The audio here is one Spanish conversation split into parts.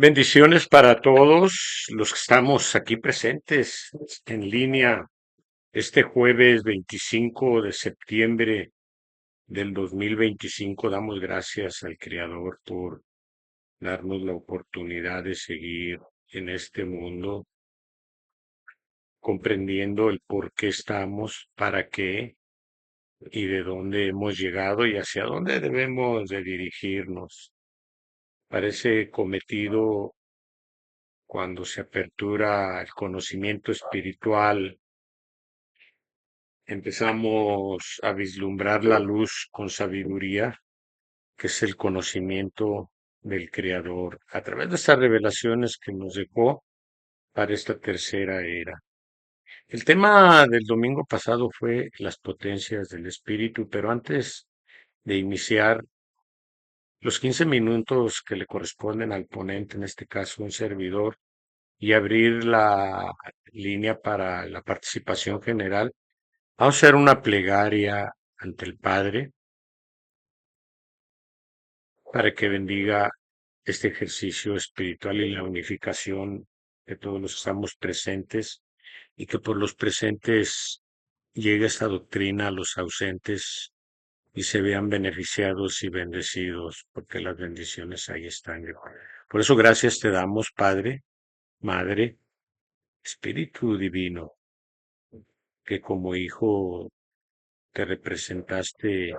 Bendiciones para todos los que estamos aquí presentes en línea este jueves 25 de septiembre del 2025. Damos gracias al Creador por darnos la oportunidad de seguir en este mundo, comprendiendo el por qué estamos, para qué y de dónde hemos llegado y hacia dónde debemos de dirigirnos. Parece cometido cuando se apertura el conocimiento espiritual, empezamos a vislumbrar la luz con sabiduría, que es el conocimiento del Creador, a través de estas revelaciones que nos dejó para esta tercera era. El tema del domingo pasado fue las potencias del espíritu, pero antes de iniciar los 15 minutos que le corresponden al ponente, en este caso un servidor, y abrir la línea para la participación general, vamos a hacer una plegaria ante el Padre para que bendiga este ejercicio espiritual y la unificación de todos los que estamos presentes, y que por los presentes llegue esta doctrina a los ausentes y se vean beneficiados y bendecidos, porque las bendiciones ahí están. Por eso gracias te damos, Padre, Madre, Espíritu Divino, que como Hijo te representaste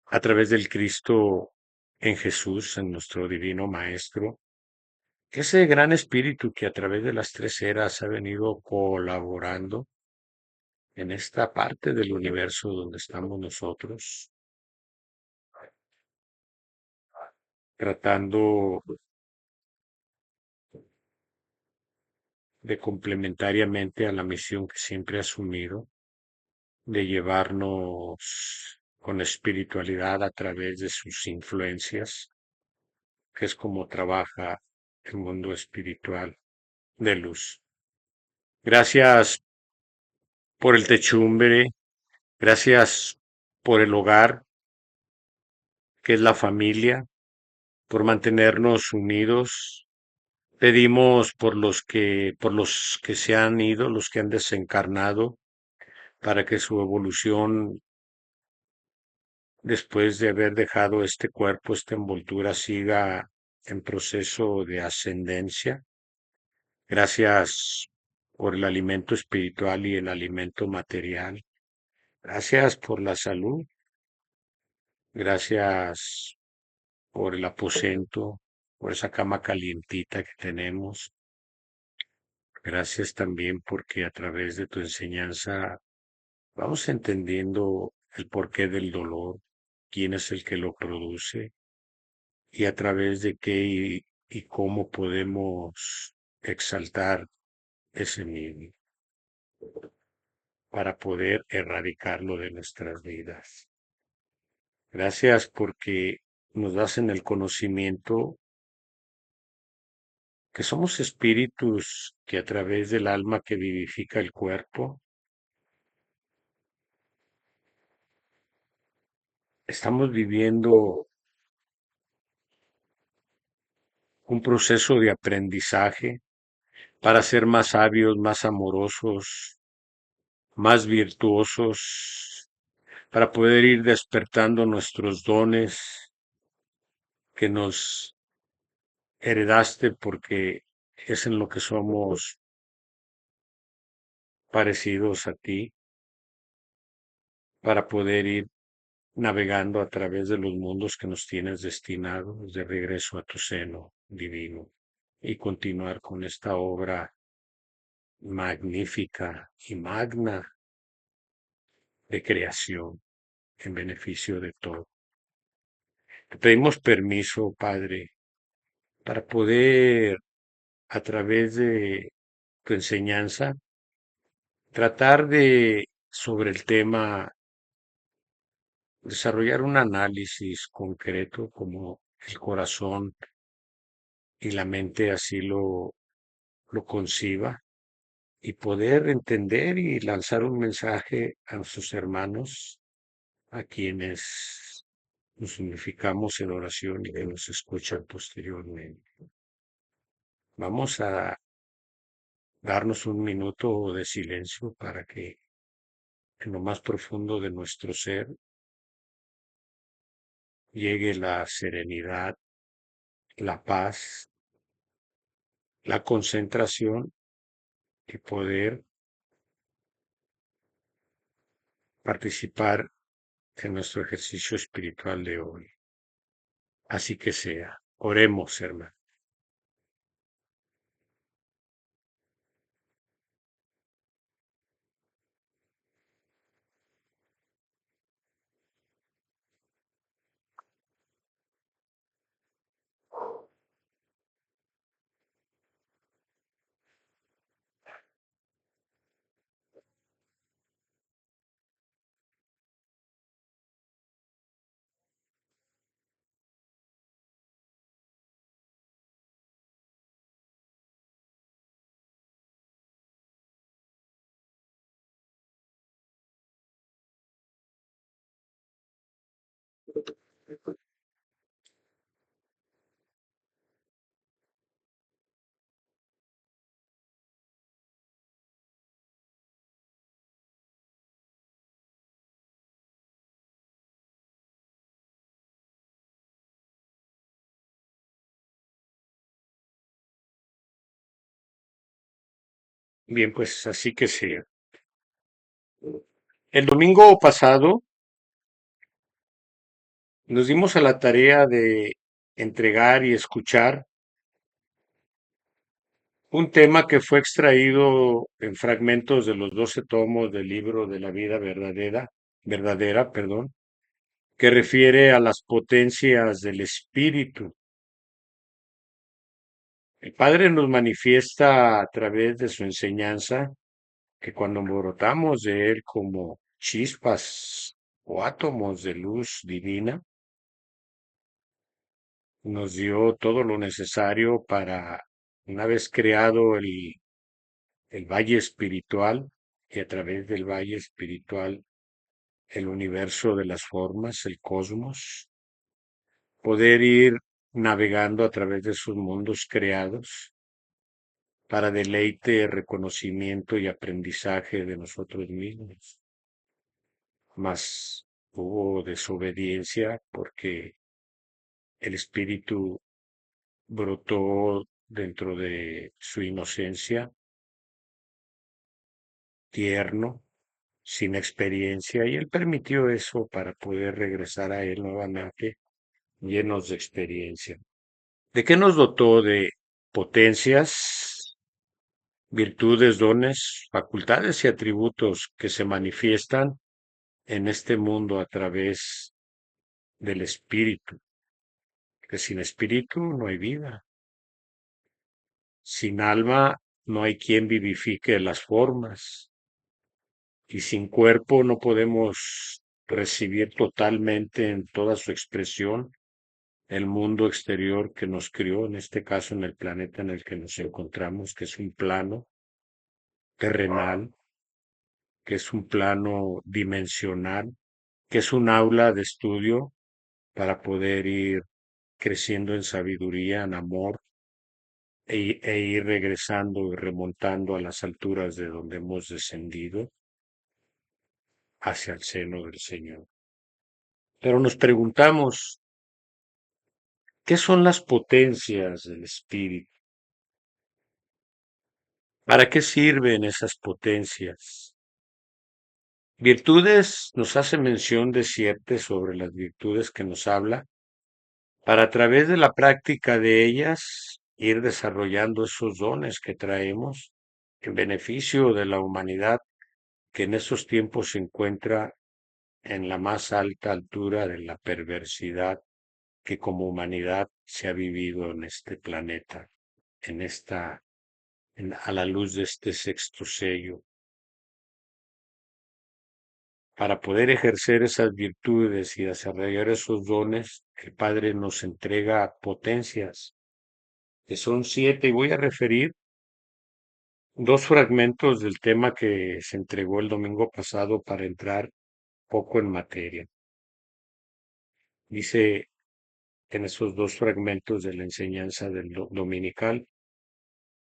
a través del Cristo en Jesús, en nuestro Divino Maestro. Ese gran espíritu que a través de las tres eras ha venido colaborando en esta parte del universo donde estamos nosotros, tratando de complementariamente a la misión que siempre ha asumido, de llevarnos con espiritualidad a través de sus influencias, que es como trabaja el mundo espiritual de luz. Gracias por el techumbre, gracias por el hogar, que es la familia, por mantenernos unidos. Pedimos por los que se han ido, los que han desencarnado, para que su evolución, después de haber dejado este cuerpo, esta envoltura, siga en proceso de ascendencia. Gracias por el alimento espiritual y el alimento material. Gracias por la salud. Gracias por el aposento, por esa cama calientita que tenemos. Gracias también porque a través de tu enseñanza vamos entendiendo el porqué del dolor, quién es el que lo produce y a través de qué y cómo podemos exaltar ese mismo para poder erradicarlo de nuestras vidas. Gracias porque nos das en el conocimiento que somos espíritus que a través del alma que vivifica el cuerpo, estamos viviendo un proceso de aprendizaje para ser más sabios, más amorosos, más virtuosos, para poder ir despertando nuestros dones que nos heredaste, porque es en lo que somos parecidos a ti, para poder ir navegando a través de los mundos que nos tienes destinados de regreso a tu seno divino, y continuar con esta obra magnífica y magna de creación en beneficio de todo. Te pedimos permiso, Padre, para poder, a través de tu enseñanza, tratar de, sobre el tema, desarrollar un análisis concreto como el corazón y la mente así lo conciba, y poder entender y lanzar un mensaje a nuestros hermanos, a quienes nos unificamos en oración y que nos escuchan posteriormente. Vamos a darnos un minuto de silencio para que en lo más profundo de nuestro ser llegue la serenidad, la paz, la concentración y poder participar en nuestro ejercicio espiritual de hoy. Así que sea. Oremos, hermano. Bien, pues así que sea. El domingo pasado nos dimos a la tarea de entregar y escuchar un tema que fue extraído en fragmentos de los 12 tomos del libro de la vida verdadera, perdón, que refiere a las potencias del espíritu. El Padre nos manifiesta a través de su enseñanza que cuando brotamos de él como chispas o átomos de luz divina, nos dio todo lo necesario para, una vez creado el valle espiritual, y a través del valle espiritual el universo de las formas, el cosmos, poder ir navegando a través de sus mundos creados para deleite, reconocimiento y aprendizaje de nosotros mismos. Mas hubo desobediencia porque el espíritu brotó dentro de su inocencia, tierno, sin experiencia, y él permitió eso para poder regresar a él nuevamente llenos de experiencia. ¿De qué nos dotó? De potencias, virtudes, dones, facultades y atributos que se manifiestan en este mundo a través del espíritu, que sin espíritu no hay vida, sin alma no hay quien vivifique las formas, y sin cuerpo no podemos recibir totalmente en toda su expresión el mundo exterior que nos crió, en este caso en el planeta en el que nos encontramos, que es un plano terrenal, que es un plano dimensional, que es un aula de estudio para poder ir creciendo en sabiduría, en amor, e ir regresando y remontando a las alturas de donde hemos descendido hacia el seno del Señor. Pero nos preguntamos, ¿qué son las potencias del Espíritu? ¿Para qué sirven esas potencias? Virtudes nos hace mención de siete sobre las virtudes que nos habla, para a través de la práctica de ellas ir desarrollando esos dones que traemos en beneficio de la humanidad que en estos tiempos se encuentra en la más alta altura de la perversidad que como humanidad se ha vivido en este planeta, en a la luz de este sexto sello. Para poder ejercer esas virtudes y desarrollar esos dones, el Padre nos entrega potencias, que son siete, y voy a referir dos fragmentos del tema que se entregó el domingo pasado para entrar poco en materia. Dice en esos dos fragmentos de la enseñanza del dominical,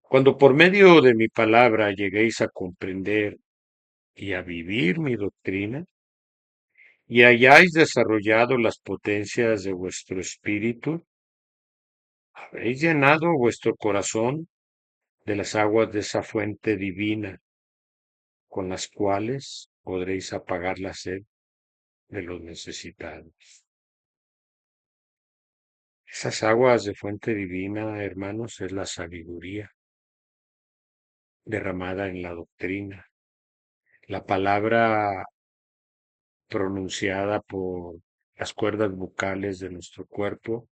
cuando por medio de mi palabra lleguéis a comprender y a vivir mi doctrina, y hayáis desarrollado las potencias de vuestro espíritu, habréis llenado vuestro corazón de las aguas de esa fuente divina, con las cuales podréis apagar la sed de los necesitados. Esas aguas de fuente divina, hermanos, es la sabiduría derramada en la doctrina, la palabra pronunciada por las cuerdas vocales de nuestro cuerpo,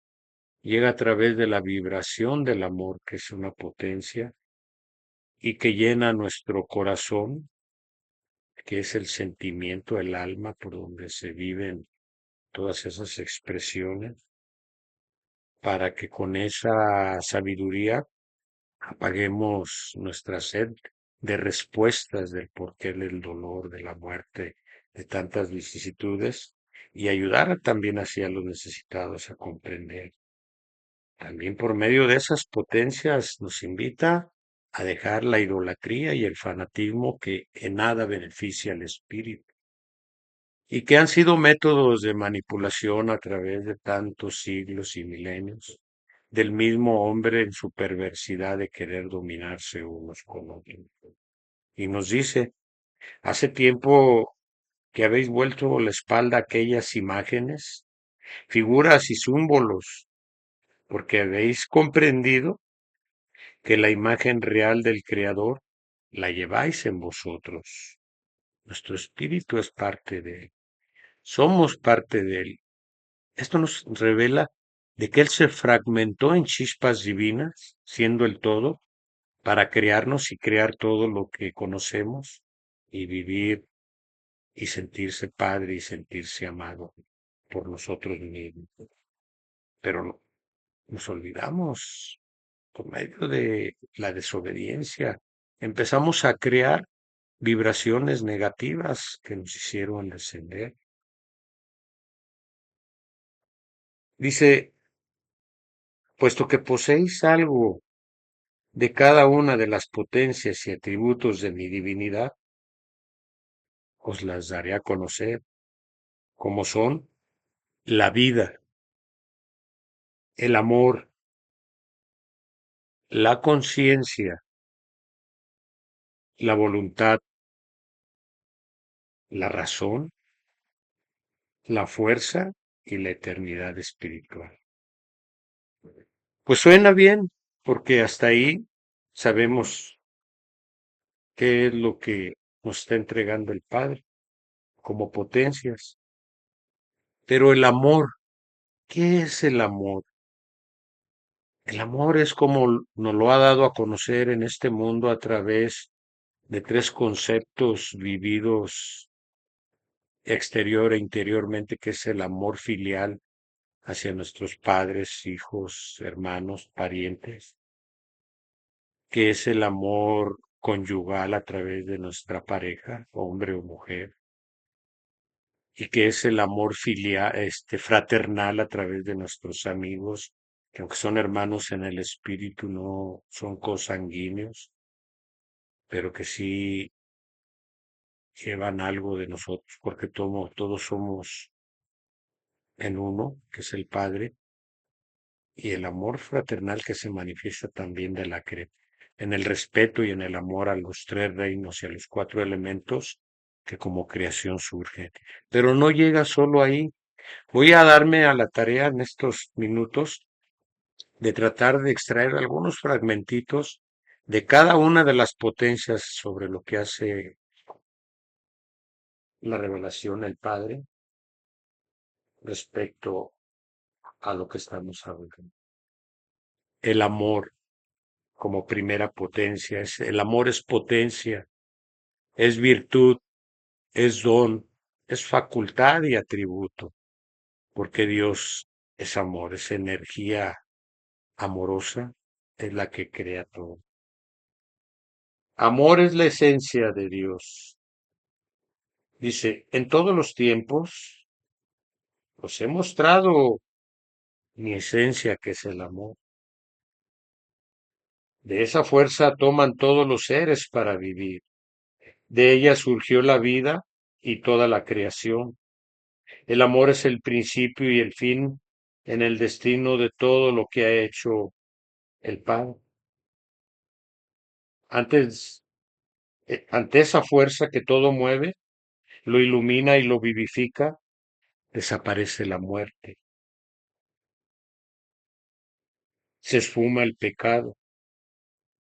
llega a través de la vibración del amor, que es una potencia, y que llena nuestro corazón, que es el sentimiento, el alma, por donde se viven todas esas expresiones, para que con esa sabiduría apaguemos nuestra sed de respuestas del porqué del dolor, de la muerte, de tantas vicisitudes, y ayudar también así a los necesitados a comprender. También por medio de esas potencias nos invita a dejar la idolatría y el fanatismo que en nada beneficia al espíritu y que han sido métodos de manipulación a través de tantos siglos y milenios del mismo hombre en su perversidad de querer dominarse unos con otros. Y nos dice, hace tiempo que habéis vuelto la espalda a aquellas imágenes, figuras y símbolos, porque habéis comprendido que la imagen real del Creador la lleváis en vosotros. Nuestro espíritu es parte de Él. Somos parte de Él. Esto nos revela de que Él se fragmentó en chispas divinas, siendo el todo, para crearnos y crear todo lo que conocemos y vivir y sentirse Padre y sentirse amado por nosotros mismos. Pero nos olvidamos por medio de la desobediencia. Empezamos a crear vibraciones negativas que nos hicieron descender. Dice, puesto que poseéis algo de cada una de las potencias y atributos de mi divinidad, os las daré a conocer, como son la vida, el amor, la conciencia, la voluntad, la razón, la fuerza y la eternidad espiritual. Pues suena bien, porque hasta ahí sabemos qué es lo que nos está entregando el Padre como potencias. Pero el amor, ¿qué es el amor? El amor es como nos lo ha dado a conocer en este mundo a través de tres conceptos vividos exterior e interiormente, que es el amor filial hacia nuestros padres, hijos, hermanos, parientes, que es el amor conyugal a través de nuestra pareja, hombre o mujer, y que es el amor filial, fraternal a través de nuestros amigos, que aunque son hermanos en el espíritu, no son consanguíneos, pero que sí llevan algo de nosotros, porque todos somos en uno, que es el Padre, y el amor fraternal que se manifiesta también en el respeto y en el amor a los tres reinos y a los cuatro elementos que como creación surgen. Pero no llega solo ahí. Voy a darme a la tarea en estos minutos de tratar de extraer algunos fragmentitos de cada una de las potencias sobre lo que hace la revelación el Padre respecto a lo que estamos hablando. El amor como primera potencia, el amor es potencia, es virtud, es don, es facultad y atributo, porque Dios es amor, es energía amorosa, es la que crea todo. Amor es la esencia de Dios. Dice, en todos los tiempos Os he mostrado mi esencia, que es el amor. De esa fuerza toman todos los seres para vivir. De ella surgió la vida y toda la creación. El amor es el principio y el fin en el destino de todo lo que ha hecho el Padre. Antes, ante esa fuerza que todo mueve, lo ilumina y lo vivifica, desaparece la muerte, se esfuma el pecado,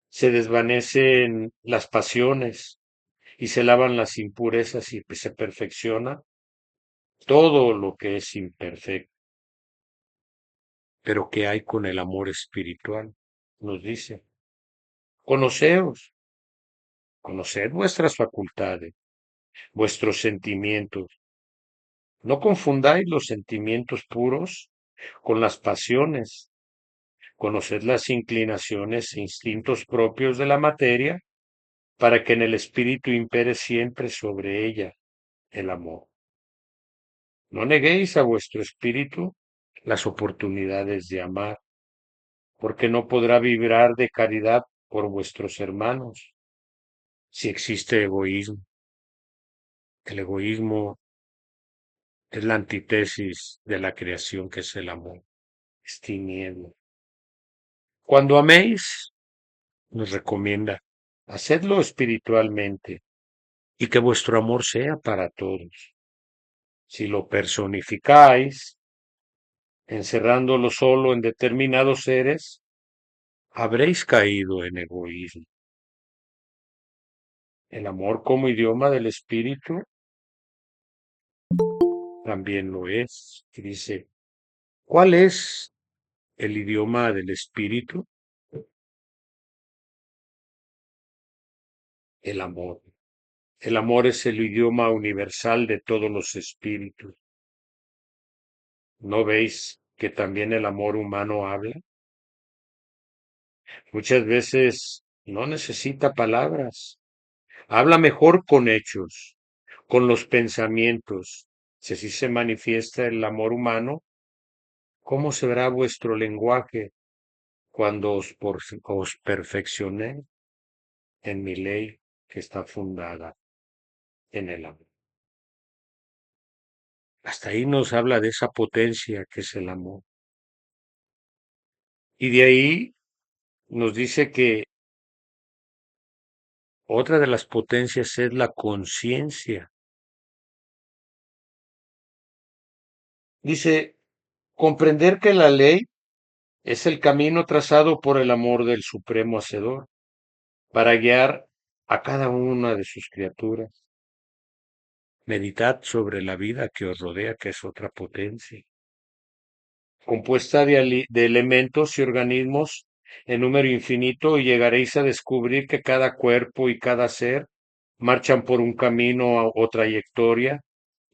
se desvanecen las pasiones y se lavan las impurezas y se perfecciona todo lo que es imperfecto. Pero ¿qué hay con el amor espiritual? Nos dice, conoceos, conoced vuestras facultades, vuestros sentimientos. No confundáis los sentimientos puros con las pasiones. Conoced las inclinaciones e instintos propios de la materia para que en el espíritu impere siempre sobre ella el amor. No neguéis a vuestro espíritu las oportunidades de amar, porque no podrá vibrar de caridad por vuestros hermanos si existe egoísmo. El egoísmo es la antítesis de la creación, que es el amor, es tiniebla. Cuando améis, nos recomienda, hacedlo espiritualmente y que vuestro amor sea para todos. Si lo personificáis, encerrándolo solo en determinados seres, habréis caído en egoísmo. El amor como idioma del espíritu también lo es. Y dice, ¿cuál es el idioma del espíritu? El amor. El amor es el idioma universal de todos los espíritus. ¿No veis que también el amor humano habla? Muchas veces no necesita palabras. Habla mejor con hechos, con los pensamientos. Si así se manifiesta el amor humano, ¿cómo será vuestro lenguaje cuando os perfeccioné en mi ley que está fundada en el amor? Hasta ahí nos habla de esa potencia que es el amor. Y de ahí nos dice que otra de las potencias es la conciencia. Dice, comprender que la ley es el camino trazado por el amor del Supremo Hacedor para guiar a cada una de sus criaturas. Meditad sobre la vida que os rodea, que es otra potencia, compuesta de elementos y organismos en número infinito, y llegaréis a descubrir que cada cuerpo y cada ser marchan por un camino o trayectoria,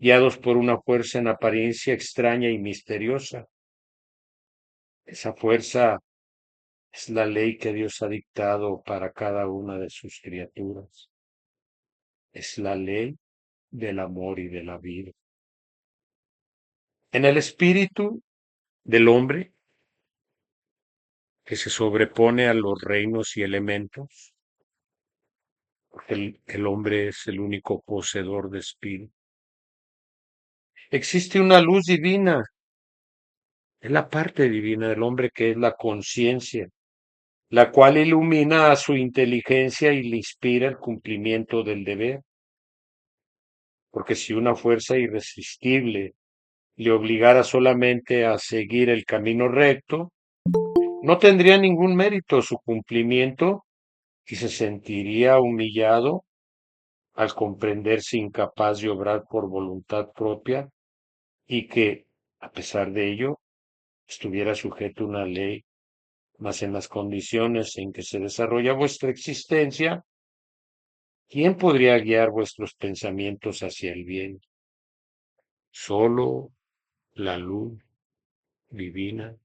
guiados por una fuerza en apariencia extraña y misteriosa. Esa fuerza es la ley que Dios ha dictado para cada una de sus criaturas. Es la ley del amor y de la vida. En el espíritu del hombre, que se sobrepone a los reinos y elementos, porque el hombre es el único poseedor de espíritu. Existe una luz divina, es la parte divina del hombre, que es la conciencia, la cual ilumina a su inteligencia y le inspira el cumplimiento del deber. Porque si una fuerza irresistible le obligara solamente a seguir el camino recto, no tendría ningún mérito su cumplimiento y se sentiría humillado al comprenderse incapaz de obrar por voluntad propia y que, a pesar de ello, estuviera sujeto a una ley, mas en las condiciones en que se desarrolla vuestra existencia, ¿quién podría guiar vuestros pensamientos hacia el bien? Solo la luz divina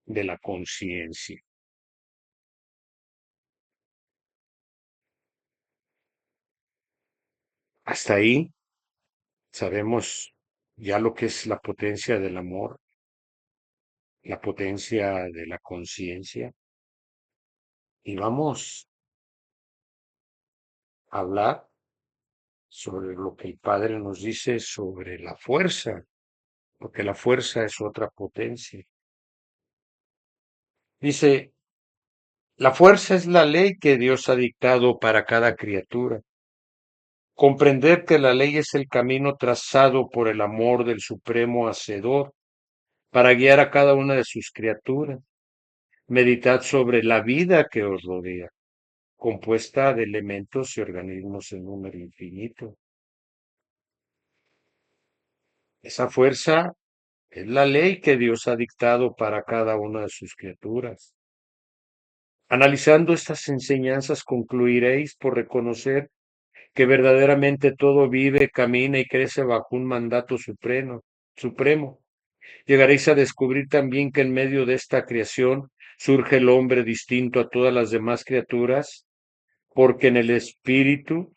de la conciencia. Hasta ahí Sabemos ya lo que es la potencia del amor, la potencia de la conciencia, y vamos a hablar sobre lo que el Padre nos dice sobre la fuerza, porque la fuerza es otra potencia. Dice, la fuerza es la ley que Dios ha dictado para cada criatura. Comprender que la ley es el camino trazado por el amor del Supremo Hacedor para guiar a cada una de sus criaturas. Meditad sobre la vida que os rodea, compuesta de elementos y organismos en número infinito. Esa fuerza es la ley que Dios ha dictado para cada una de sus criaturas. Analizando estas enseñanzas concluiréis por reconocer que verdaderamente todo vive, camina y crece bajo un mandato supremo. Llegaréis a descubrir también que en medio de esta creación surge el hombre distinto a todas las demás criaturas, porque en el espíritu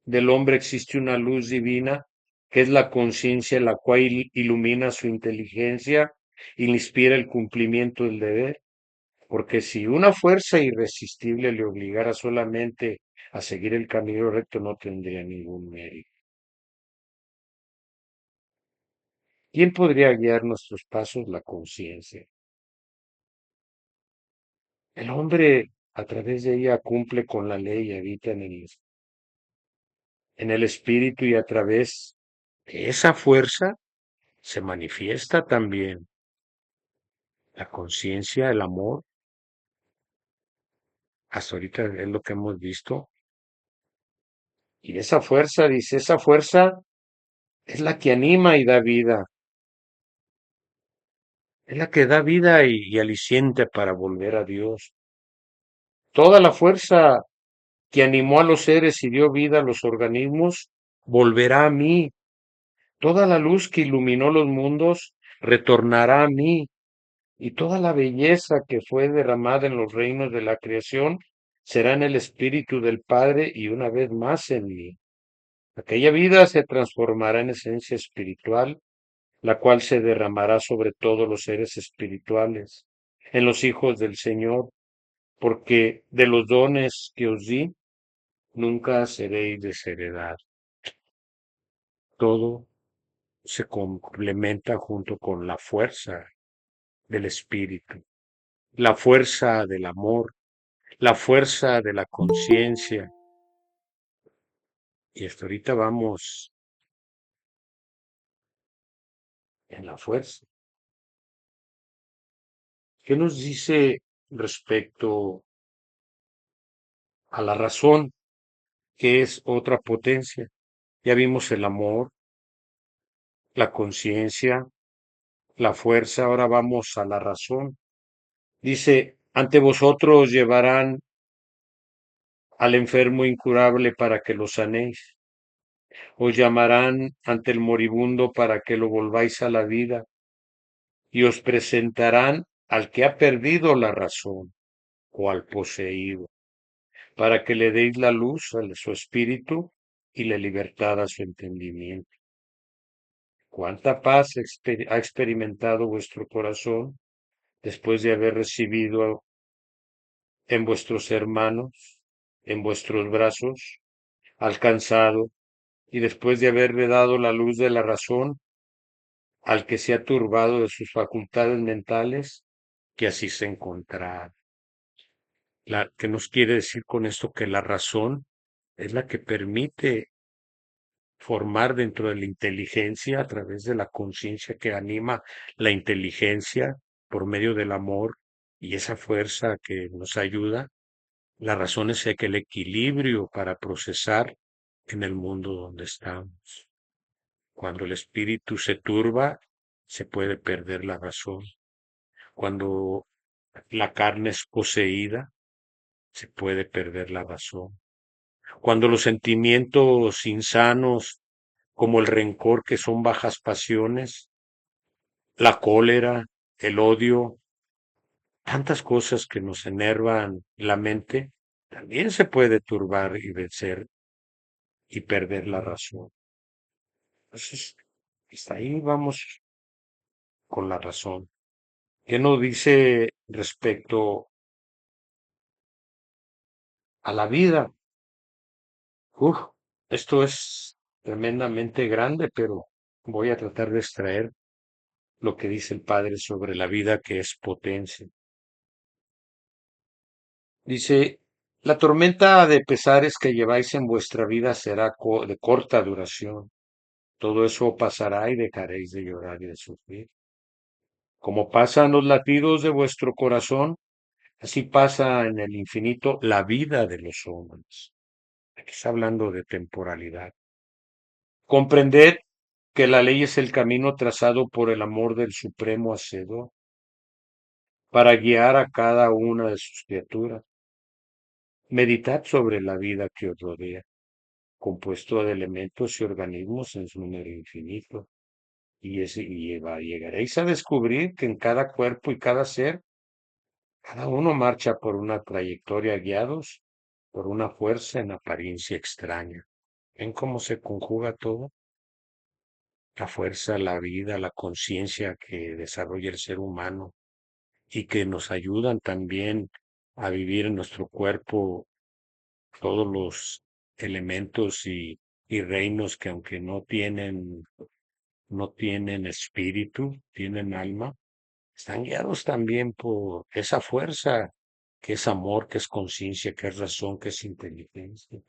del hombre existe una luz divina, que es la conciencia, la cual ilumina su inteligencia y le inspira el cumplimiento del deber. Porque si una fuerza irresistible le obligara solamente a seguir el camino recto, no tendría ningún mérito. ¿Quién podría guiar nuestros pasos? La conciencia. El hombre, a través de ella, cumple con la ley y habita en el espíritu, y a través de esa fuerza se manifiesta también la conciencia, el amor. Hasta ahorita es lo que hemos visto. Y esa fuerza, dice, esa fuerza es la que anima y da vida. Es la que da vida y aliciente para volver a Dios. Toda la fuerza que animó a los seres y dio vida a los organismos volverá a mí. Toda la luz que iluminó los mundos retornará a mí. Y toda la belleza que fue derramada en los reinos de la creación será en el Espíritu del Padre y una vez más en mí. Aquella vida se transformará en esencia espiritual, la cual se derramará sobre todos los seres espirituales, en los hijos del Señor, porque de los dones que os di, nunca seréis desheredad. Todo se complementa junto con la fuerza del Espíritu, la fuerza del amor, la fuerza de la conciencia. Y hasta ahorita vamos en la fuerza. ¿Qué nos dice respecto a la razón, que es otra potencia? Ya vimos el amor, la conciencia, la fuerza, ahora vamos a la razón. Dice, ante vosotros llevarán al enfermo incurable para que lo sanéis. Os llamarán ante el moribundo para que lo volváis a la vida, y os presentarán al que ha perdido la razón o al poseído, para que le deis la luz a su espíritu y la libertad a su entendimiento. ¿Cuánta paz ha experimentado vuestro corazón después de haber recibido en vuestros hermanos, en vuestros brazos, alcanzado, y después de haberle dado la luz de la razón al que se ha turbado de sus facultades mentales, que así se encontrará? ¿Qué nos quiere decir con esto? Que la razón es la que permite formar dentro de la inteligencia, a través de la conciencia que anima la inteligencia por medio del amor y esa fuerza que nos ayuda. La razón es el equilibrio para procesar en el mundo donde estamos. Cuando el espíritu se turba, se puede perder la razón. Cuando la carne es poseída, se puede perder la razón. Cuando los sentimientos insanos, como el rencor, que son bajas pasiones, la cólera, el odio, tantas cosas que nos enervan la mente, también se puede turbar y vencer y perder la razón. Entonces, hasta ahí vamos con la razón. ¿Qué nos dice respecto a la vida? Uf, esto es tremendamente grande, pero voy a tratar de extraer lo que dice el Padre sobre la vida, que es potencia. Dice, la tormenta de pesares que lleváis en vuestra vida será de corta duración. Todo eso pasará y dejaréis de llorar y de sufrir. Como pasan los latidos de vuestro corazón, así pasa en el infinito la vida de los hombres. Aquí está hablando de temporalidad. Comprended que la ley es el camino trazado por el amor del Supremo Hacedor para guiar a cada una de sus criaturas. Meditad sobre la vida que os rodea, compuesto de elementos y organismos en su número infinito, llegaréis a descubrir que en cada cuerpo y cada ser, cada uno marcha por una trayectoria guiados por una fuerza en apariencia extraña. ¿Ven cómo se conjuga todo? La fuerza, la vida, la conciencia que desarrolla el ser humano y que nos ayudan también a vivir en nuestro cuerpo todos los elementos y reinos que aunque no tienen espíritu, tienen alma, están guiados también por esa fuerza que es amor, que es conciencia, que es razón, que es inteligencia.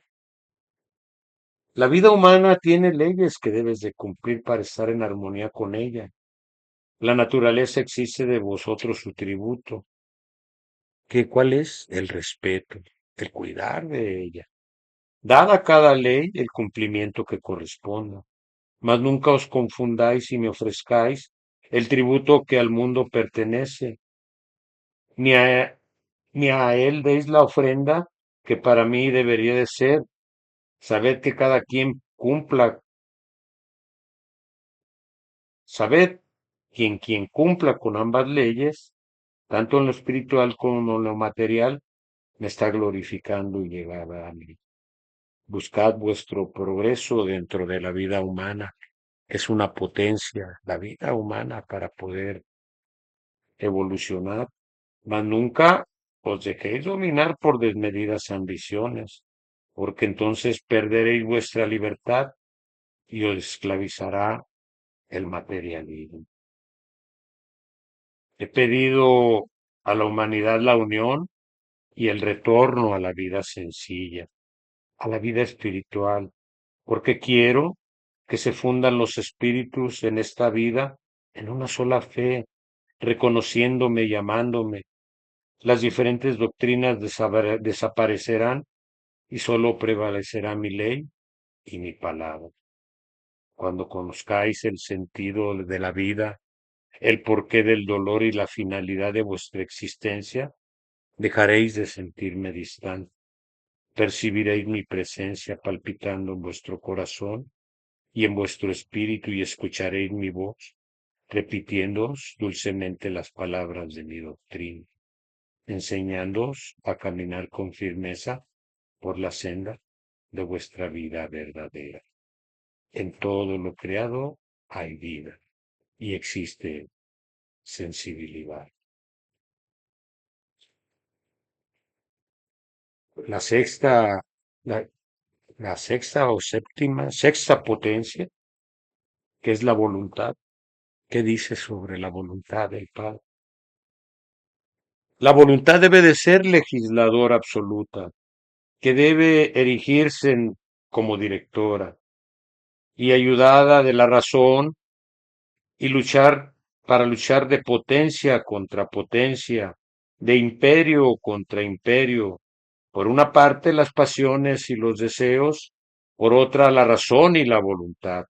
La vida humana tiene leyes que debes de cumplir para estar en armonía con ella. La naturaleza exige de vosotros su tributo, que cuál es el respeto, el cuidar de ella. Dad a cada ley el cumplimiento que corresponda, mas nunca os confundáis y me ofrezcáis el tributo que al mundo pertenece, ni a, ni a él deis la ofrenda que para mí debería de ser. Sabed que cada quien cumpla, sabed quien cumpla con ambas leyes, tanto en lo espiritual como en lo material, me está glorificando y llegará a mí. Buscad vuestro progreso dentro de la vida humana, que es una potencia, la vida humana para poder evolucionar, mas nunca os dejéis dominar por desmedidas ambiciones, porque entonces perderéis vuestra libertad y os esclavizará el materialismo. He pedido a la humanidad la unión y el retorno a la vida sencilla, a la vida espiritual, porque quiero que se fundan los espíritus en esta vida en una sola fe, reconociéndome y amándome. Las diferentes doctrinas desaparecerán y sólo prevalecerá mi ley y mi palabra. Cuando conozcáis el sentido de la vida, el porqué del dolor y la finalidad de vuestra existencia, dejaréis de sentirme distante. Percibiréis mi presencia palpitando en vuestro corazón y en vuestro espíritu y escucharéis mi voz, repitiéndoos dulcemente las palabras de mi doctrina, enseñándoos a caminar con firmeza por la senda de vuestra vida verdadera. En todo lo creado hay vida y existe sensibilidad. La sexta, la, la sexta o sexta potencia, que es la voluntad, ¿qué dice sobre la voluntad del Padre? La voluntad debe de ser legisladora absoluta, que debe erigirse como directora y ayudada de la razón y luchar para luchar de potencia contra potencia, de imperio contra imperio. Por una parte las pasiones y los deseos, por otra la razón y la voluntad,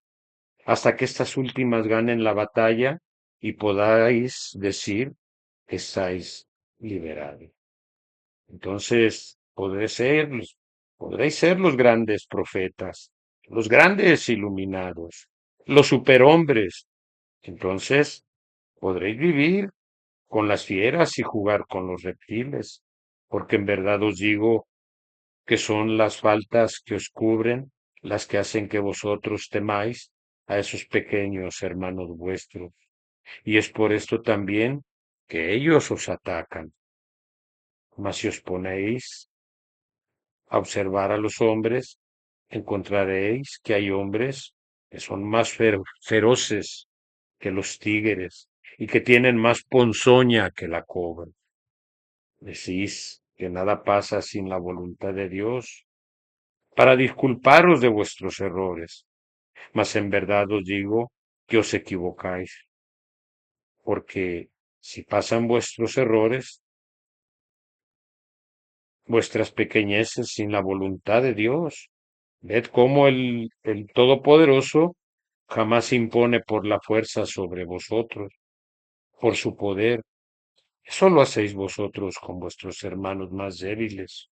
hasta que estas últimas ganen la batalla y podáis decir que estáis liberados. Entonces podréis ser los grandes profetas, los grandes iluminados, los superhombres. Entonces podréis vivir con las fieras y jugar con los reptiles, porque en verdad os digo que son las faltas que os cubren las que hacen que vosotros temáis a esos pequeños hermanos vuestros. Y es por esto también que ellos os atacan. Mas si os ponéis a observar a los hombres, encontraréis que hay hombres que son más feroces que los tigres y que tienen más ponzoña que la cobra. Decís que nada pasa sin la voluntad de Dios para disculparos de vuestros errores, mas en verdad os digo que os equivocáis, porque si pasan vuestros errores, vuestras pequeñeces sin la voluntad de Dios, ved cómo el Todopoderoso jamás se impone por la fuerza sobre vosotros, por su poder. Eso lo hacéis vosotros con vuestros hermanos más débiles.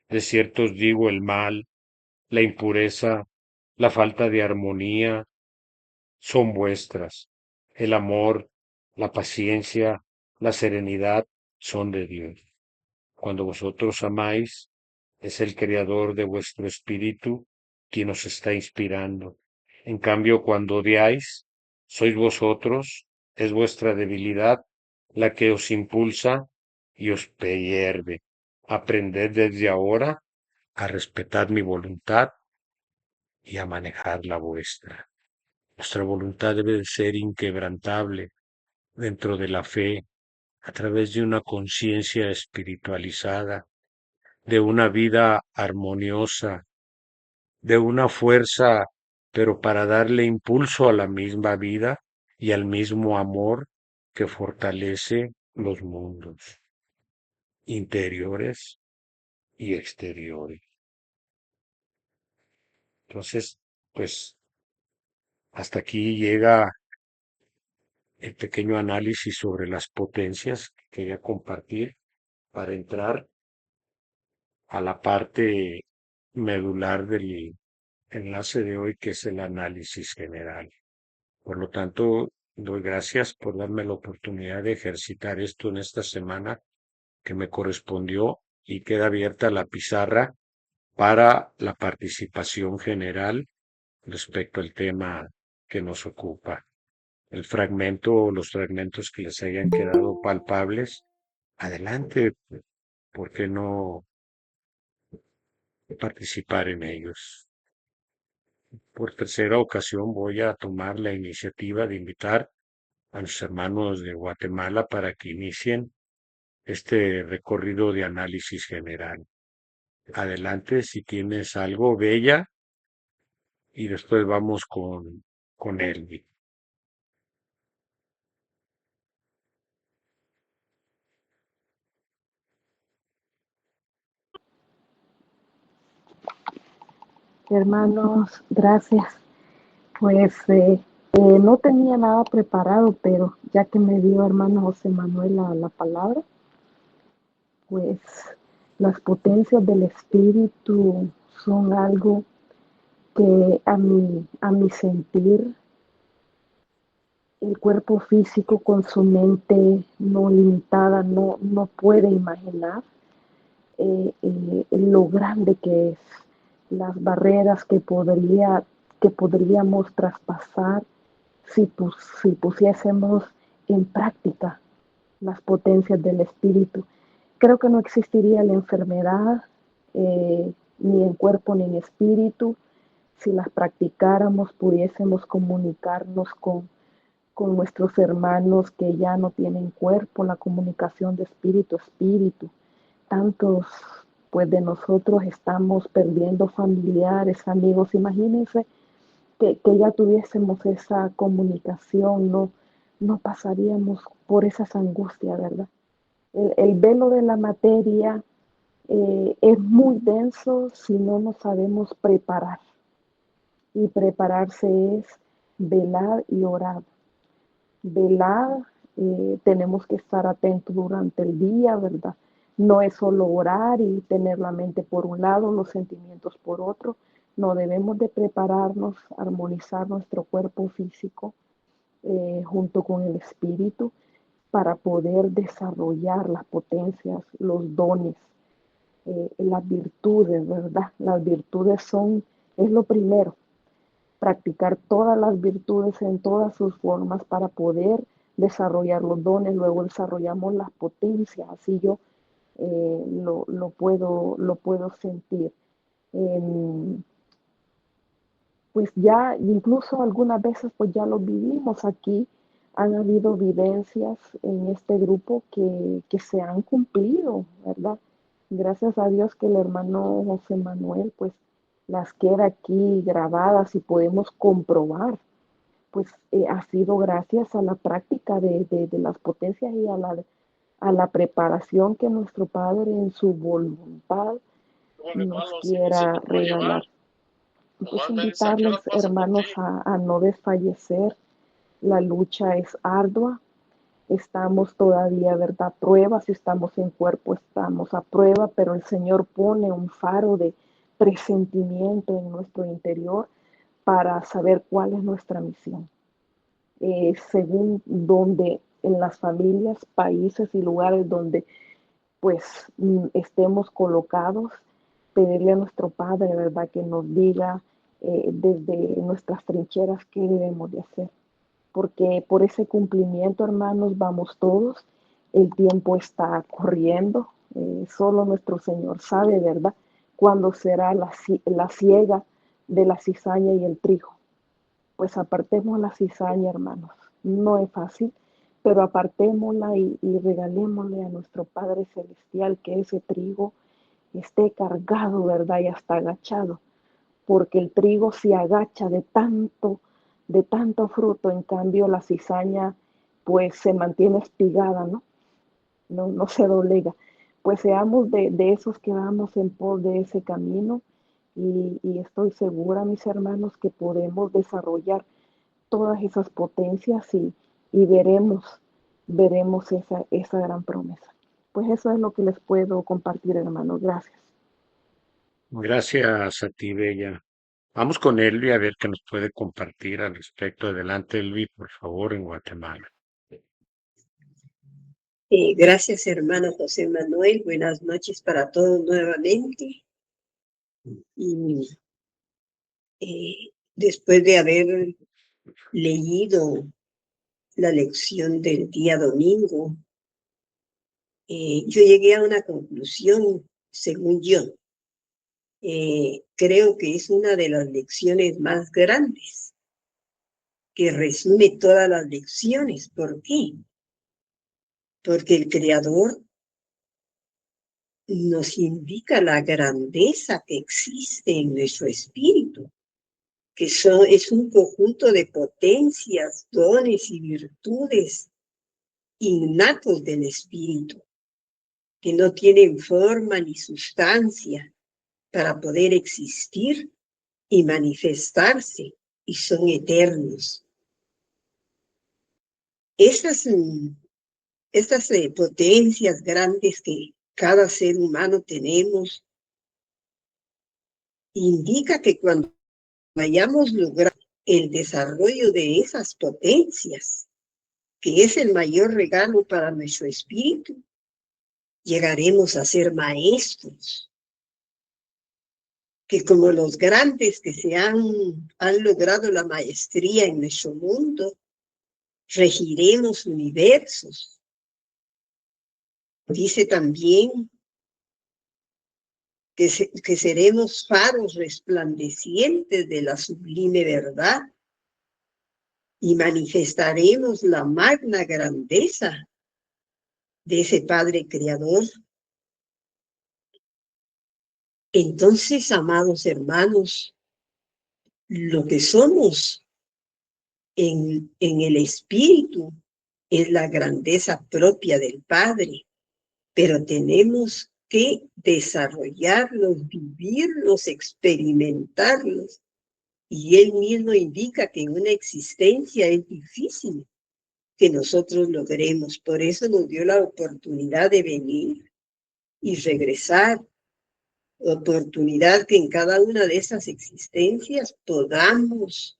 De cierto os digo, el mal, la impureza, la falta de armonía son vuestras. El amor, la paciencia, la serenidad son de Dios. Cuando vosotros amáis, es el Creador de vuestro espíritu quien os está inspirando. En cambio, cuando odiáis, sois vosotros, es vuestra debilidad la que os impulsa y os hierve. Aprended desde ahora a respetar mi voluntad y a manejar la vuestra. Nuestra voluntad debe de ser inquebrantable dentro de la fe, a través de una conciencia espiritualizada, de una vida armoniosa, de una fuerza, pero para darle impulso a la misma vida y al mismo amor que fortalece los mundos interiores y exteriores. Entonces, pues hasta aquí llega el pequeño análisis sobre las potencias que quería compartir para entrar a la parte medular del enlace de hoy, que es el análisis general. Por lo tanto, doy gracias por darme la oportunidad de ejercitar esto en esta semana que me correspondió, y queda abierta la pizarra para la participación general respecto al tema que nos ocupa. El fragmento o los fragmentos que les hayan quedado palpables, adelante, ¿por qué no participar en ellos? Por tercera ocasión voy a tomar la iniciativa de invitar a los hermanos de Guatemala para que inicien este recorrido de análisis general. Adelante, si tienes algo, Bella, y después vamos con Elvi. Hermanos, gracias. Pues no tenía nada preparado, pero ya que me dio hermano José Manuel la palabra, pues las potencias del espíritu son algo que a mi sentir, el cuerpo físico con su mente no limitada no puede imaginar lo grande que es, las barreras que podríamos traspasar si, si pusiésemos en práctica las potencias del espíritu. Creo que no existiría la enfermedad, ni en cuerpo ni en espíritu. Si las practicáramos, pudiésemos comunicarnos con nuestros hermanos que ya no tienen cuerpo, la comunicación de espíritu a espíritu. Tantos pues de nosotros estamos perdiendo familiares, amigos. Imagínense que ya tuviésemos esa comunicación, no pasaríamos por esas angustias, ¿verdad? El velo de la materia es muy denso si no nos sabemos preparar. Y prepararse es velar y orar. Velar, tenemos que estar atentos durante el día, ¿verdad? No es solo orar y tener la mente por un lado, los sentimientos por otro. No, debemos de prepararnos, armonizar nuestro cuerpo físico junto con el espíritu para poder desarrollar las potencias, los dones, las virtudes, ¿verdad? Las virtudes es lo primero. practicar todas las virtudes en todas sus formas para poder desarrollar los dones, luego desarrollamos las potencias, así yo lo puedo sentir. Eh, pues ya incluso algunas veces pues ya lo vivimos aquí, han habido vivencias en este grupo que se han cumplido, ¿verdad? Gracias a Dios que el hermano José Manuel pues las queda aquí grabadas y podemos comprobar, pues ha sido gracias a la práctica de las potencias y a la preparación que nuestro Padre en su voluntad nos quiera regalar. Pues invitarles, hermanos, a no desfallecer. La lucha es ardua. Estamos todavía, ¿verdad? A prueba. Si estamos en cuerpo, estamos a prueba, pero el Señor pone un faro de presentimiento en nuestro interior para saber cuál es nuestra misión. Según donde en las familias, países y lugares donde pues estemos colocados, pedirle a nuestro Padre, ¿verdad? Que nos diga desde nuestras trincheras qué debemos de hacer. Porque por ese cumplimiento, hermanos, vamos todos. El tiempo está corriendo. Solo nuestro Señor sabe, ¿verdad? Cuándo será la siega de la cizaña y el trigo. Pues apartemos la cizaña, hermanos. No es fácil, pero apartémosla y regalémosle a nuestro Padre Celestial que ese trigo esté cargado, ¿verdad? Y hasta agachado, porque el trigo se agacha de tanto fruto, en cambio la cizaña pues se mantiene espigada, ¿no? No se doblega. Pues seamos de esos que vamos en pos de ese camino y estoy segura, mis hermanos, que podemos desarrollar todas esas potencias y veremos esa gran promesa. Pues eso es lo que les puedo compartir, hermanos. Gracias. Gracias a ti, Bella. Vamos con Elvi a ver qué nos puede compartir al respecto. Adelante, Elvi, por favor, en Guatemala. Gracias, hermano José Manuel. Buenas noches para todos nuevamente. Y después de haber leído la lección del día domingo, yo llegué a una conclusión, según yo. Creo que es una de las lecciones más grandes, que resume todas las lecciones. ¿Por qué? Porque el Creador nos indica la grandeza que existe en nuestro espíritu, que es un conjunto de potencias, dones y virtudes innatos del espíritu, que no tienen forma ni sustancia para poder existir y manifestarse, y son eternos. Estas potencias grandes que cada ser humano tenemos, indica que cuando hayamos logrado el desarrollo de esas potencias, que es el mayor regalo para nuestro espíritu, llegaremos a ser maestros, que como los grandes que han logrado la maestría en nuestro mundo, regiremos universos. Dice también que seremos faros resplandecientes de la sublime verdad y manifestaremos la magna grandeza de ese Padre Creador. Entonces, amados hermanos, lo que somos en el espíritu es la grandeza propia del Padre, pero tenemos que desarrollarlos, vivirlos, experimentarlos. Y Él mismo indica que en una existencia es difícil que nosotros logremos. Por eso nos dio la oportunidad de venir y regresar. Oportunidad que en cada una de esas existencias podamos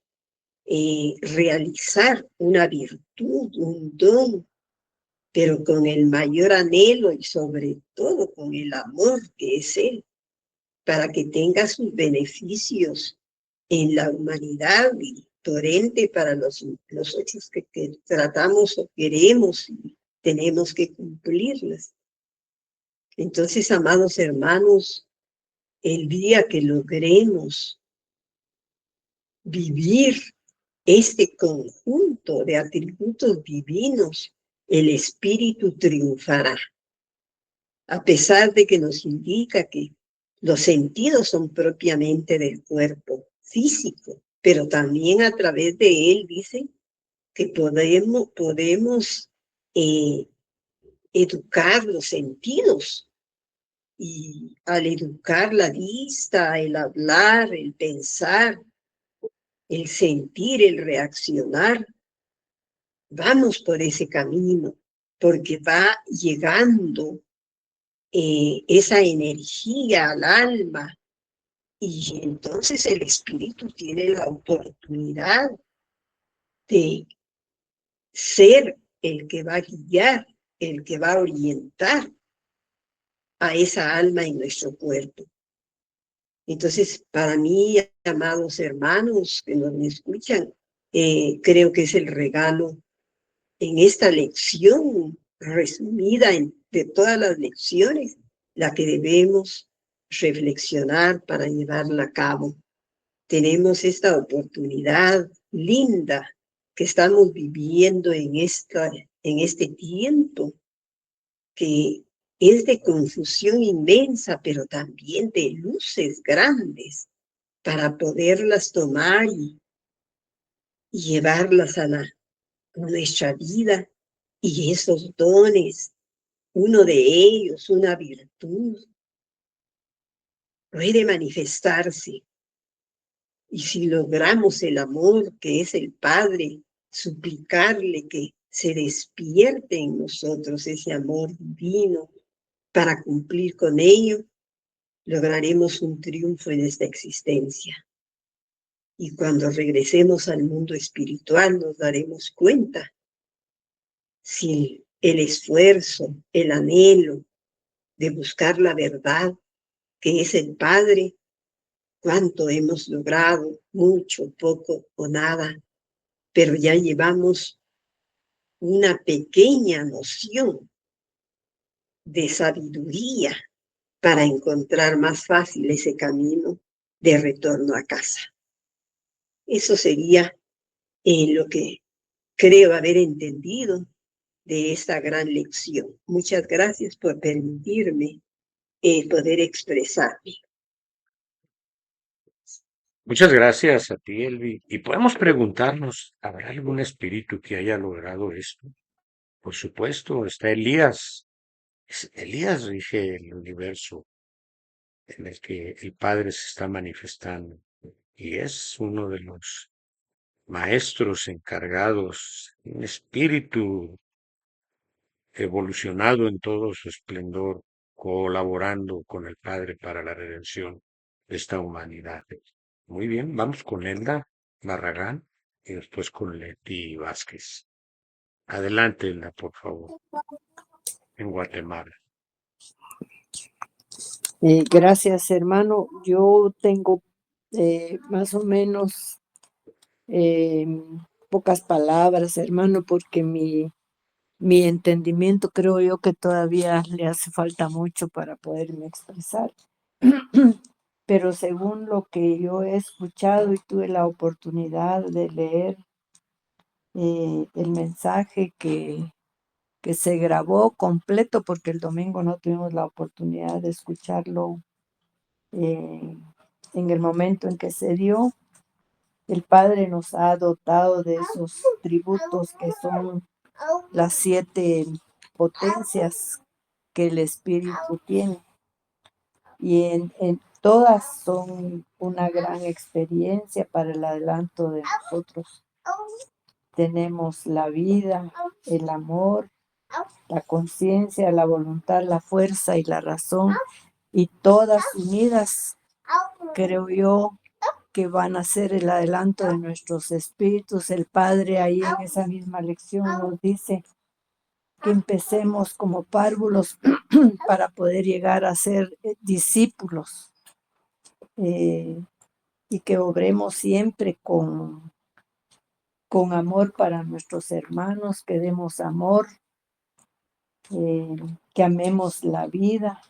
realizar una virtud, un don, pero con el mayor anhelo y sobre todo con el amor que es Él, para que tenga sus beneficios en la humanidad y por ende para los otros que tratamos o queremos y tenemos que cumplirlas. Entonces, amados hermanos, el día que logremos vivir este conjunto de atributos divinos, el espíritu triunfará. A pesar de que nos indica que los sentidos son propiamente del cuerpo físico, pero también a través de él dice que podemos educar los sentidos. Y al educar la vista, el hablar, el pensar, el sentir, el reaccionar, vamos por ese camino, porque va llegando esa energía al alma y entonces el espíritu tiene la oportunidad de ser el que va a guiar, el que va a orientar a esa alma en nuestro cuerpo. Entonces, para mí, amados hermanos que nos escuchan, creo que es el regalo en esta lección resumida de todas las lecciones, la que debemos reflexionar para llevarla a cabo. Tenemos esta oportunidad linda que estamos viviendo en este tiempo, que es de confusión inmensa, pero también de luces grandes para poderlas tomar y llevarlas a nuestra vida. Y esos dones, uno de ellos, una virtud, puede manifestarse. Y si logramos el amor que es el Padre, suplicarle que se despierte en nosotros ese amor divino para cumplir con ello, lograremos un triunfo en esta existencia. Y cuando regresemos al mundo espiritual nos daremos cuenta si el esfuerzo, el anhelo de buscar la verdad que es el Padre, cuánto hemos logrado, mucho, poco o nada, pero ya llevamos una pequeña noción de sabiduría para encontrar más fácil ese camino de retorno a casa. Eso sería lo que creo haber entendido de esta gran lección. Muchas gracias por permitirme poder expresarme. Muchas gracias a ti, Elvi. Y podemos preguntarnos, ¿habrá algún espíritu que haya logrado esto? Por supuesto, está Elías. Elías rige el universo en el que el Padre se está manifestando y es uno de los maestros encargados, un espíritu evolucionado en todo su esplendor, colaborando con el Padre para la redención de esta humanidad. Muy bien, vamos con Elda Barragán y después con Leti Vázquez. Adelante, Elda, por favor, en Guatemala. Gracias, hermano. Yo tengo más o menos pocas palabras, hermano, porque mi entendimiento creo yo que todavía le hace falta mucho para poderme expresar. Pero según lo que yo he escuchado y tuve la oportunidad de leer el mensaje que se grabó completo, porque el domingo no tuvimos la oportunidad de escucharlo en el momento en que se dio, el Padre nos ha dotado de esos tributos que son las 7 potencias que el Espíritu tiene. Y en todas son una gran experiencia para el adelanto de nosotros. Tenemos la vida, el amor, la conciencia, la voluntad, la fuerza y la razón, y todas unidas, creo yo, que van a ser el adelanto de nuestros espíritus. El Padre ahí en esa misma lección nos dice que empecemos como párvulos para poder llegar a ser discípulos. y que obremos siempre con amor para nuestros hermanos, que demos amor, que amemos la vida,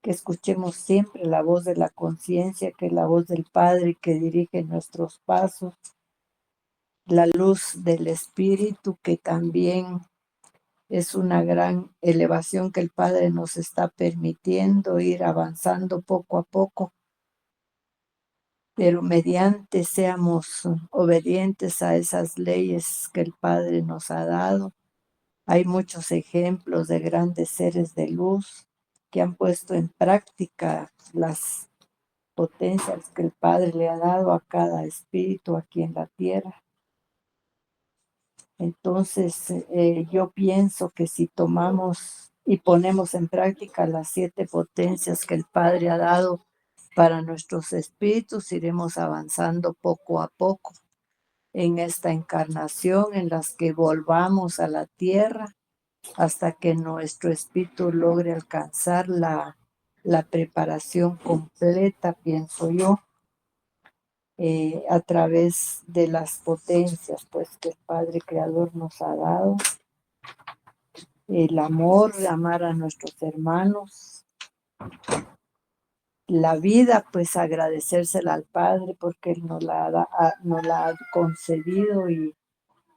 que escuchemos siempre la voz de la conciencia, que es la voz del Padre que dirige nuestros pasos, la luz del Espíritu, que también es una gran elevación que el Padre nos está permitiendo ir avanzando poco a poco, pero mediante seamos obedientes a esas leyes que el Padre nos ha dado. Hay muchos ejemplos de grandes seres de luz que han puesto en práctica las potencias que el Padre le ha dado a cada espíritu aquí en la tierra. Entonces, yo pienso que si tomamos y ponemos en práctica las 7 potencias que el Padre ha dado para nuestros espíritus, iremos avanzando poco a poco en esta encarnación en las que volvamos a la tierra hasta que nuestro espíritu logre alcanzar la preparación completa, pienso yo, a través de las potencias pues que el Padre Creador nos ha dado. El amor, amar a nuestros hermanos, la vida, pues agradecérsela al Padre porque Él nos la ha concedido, y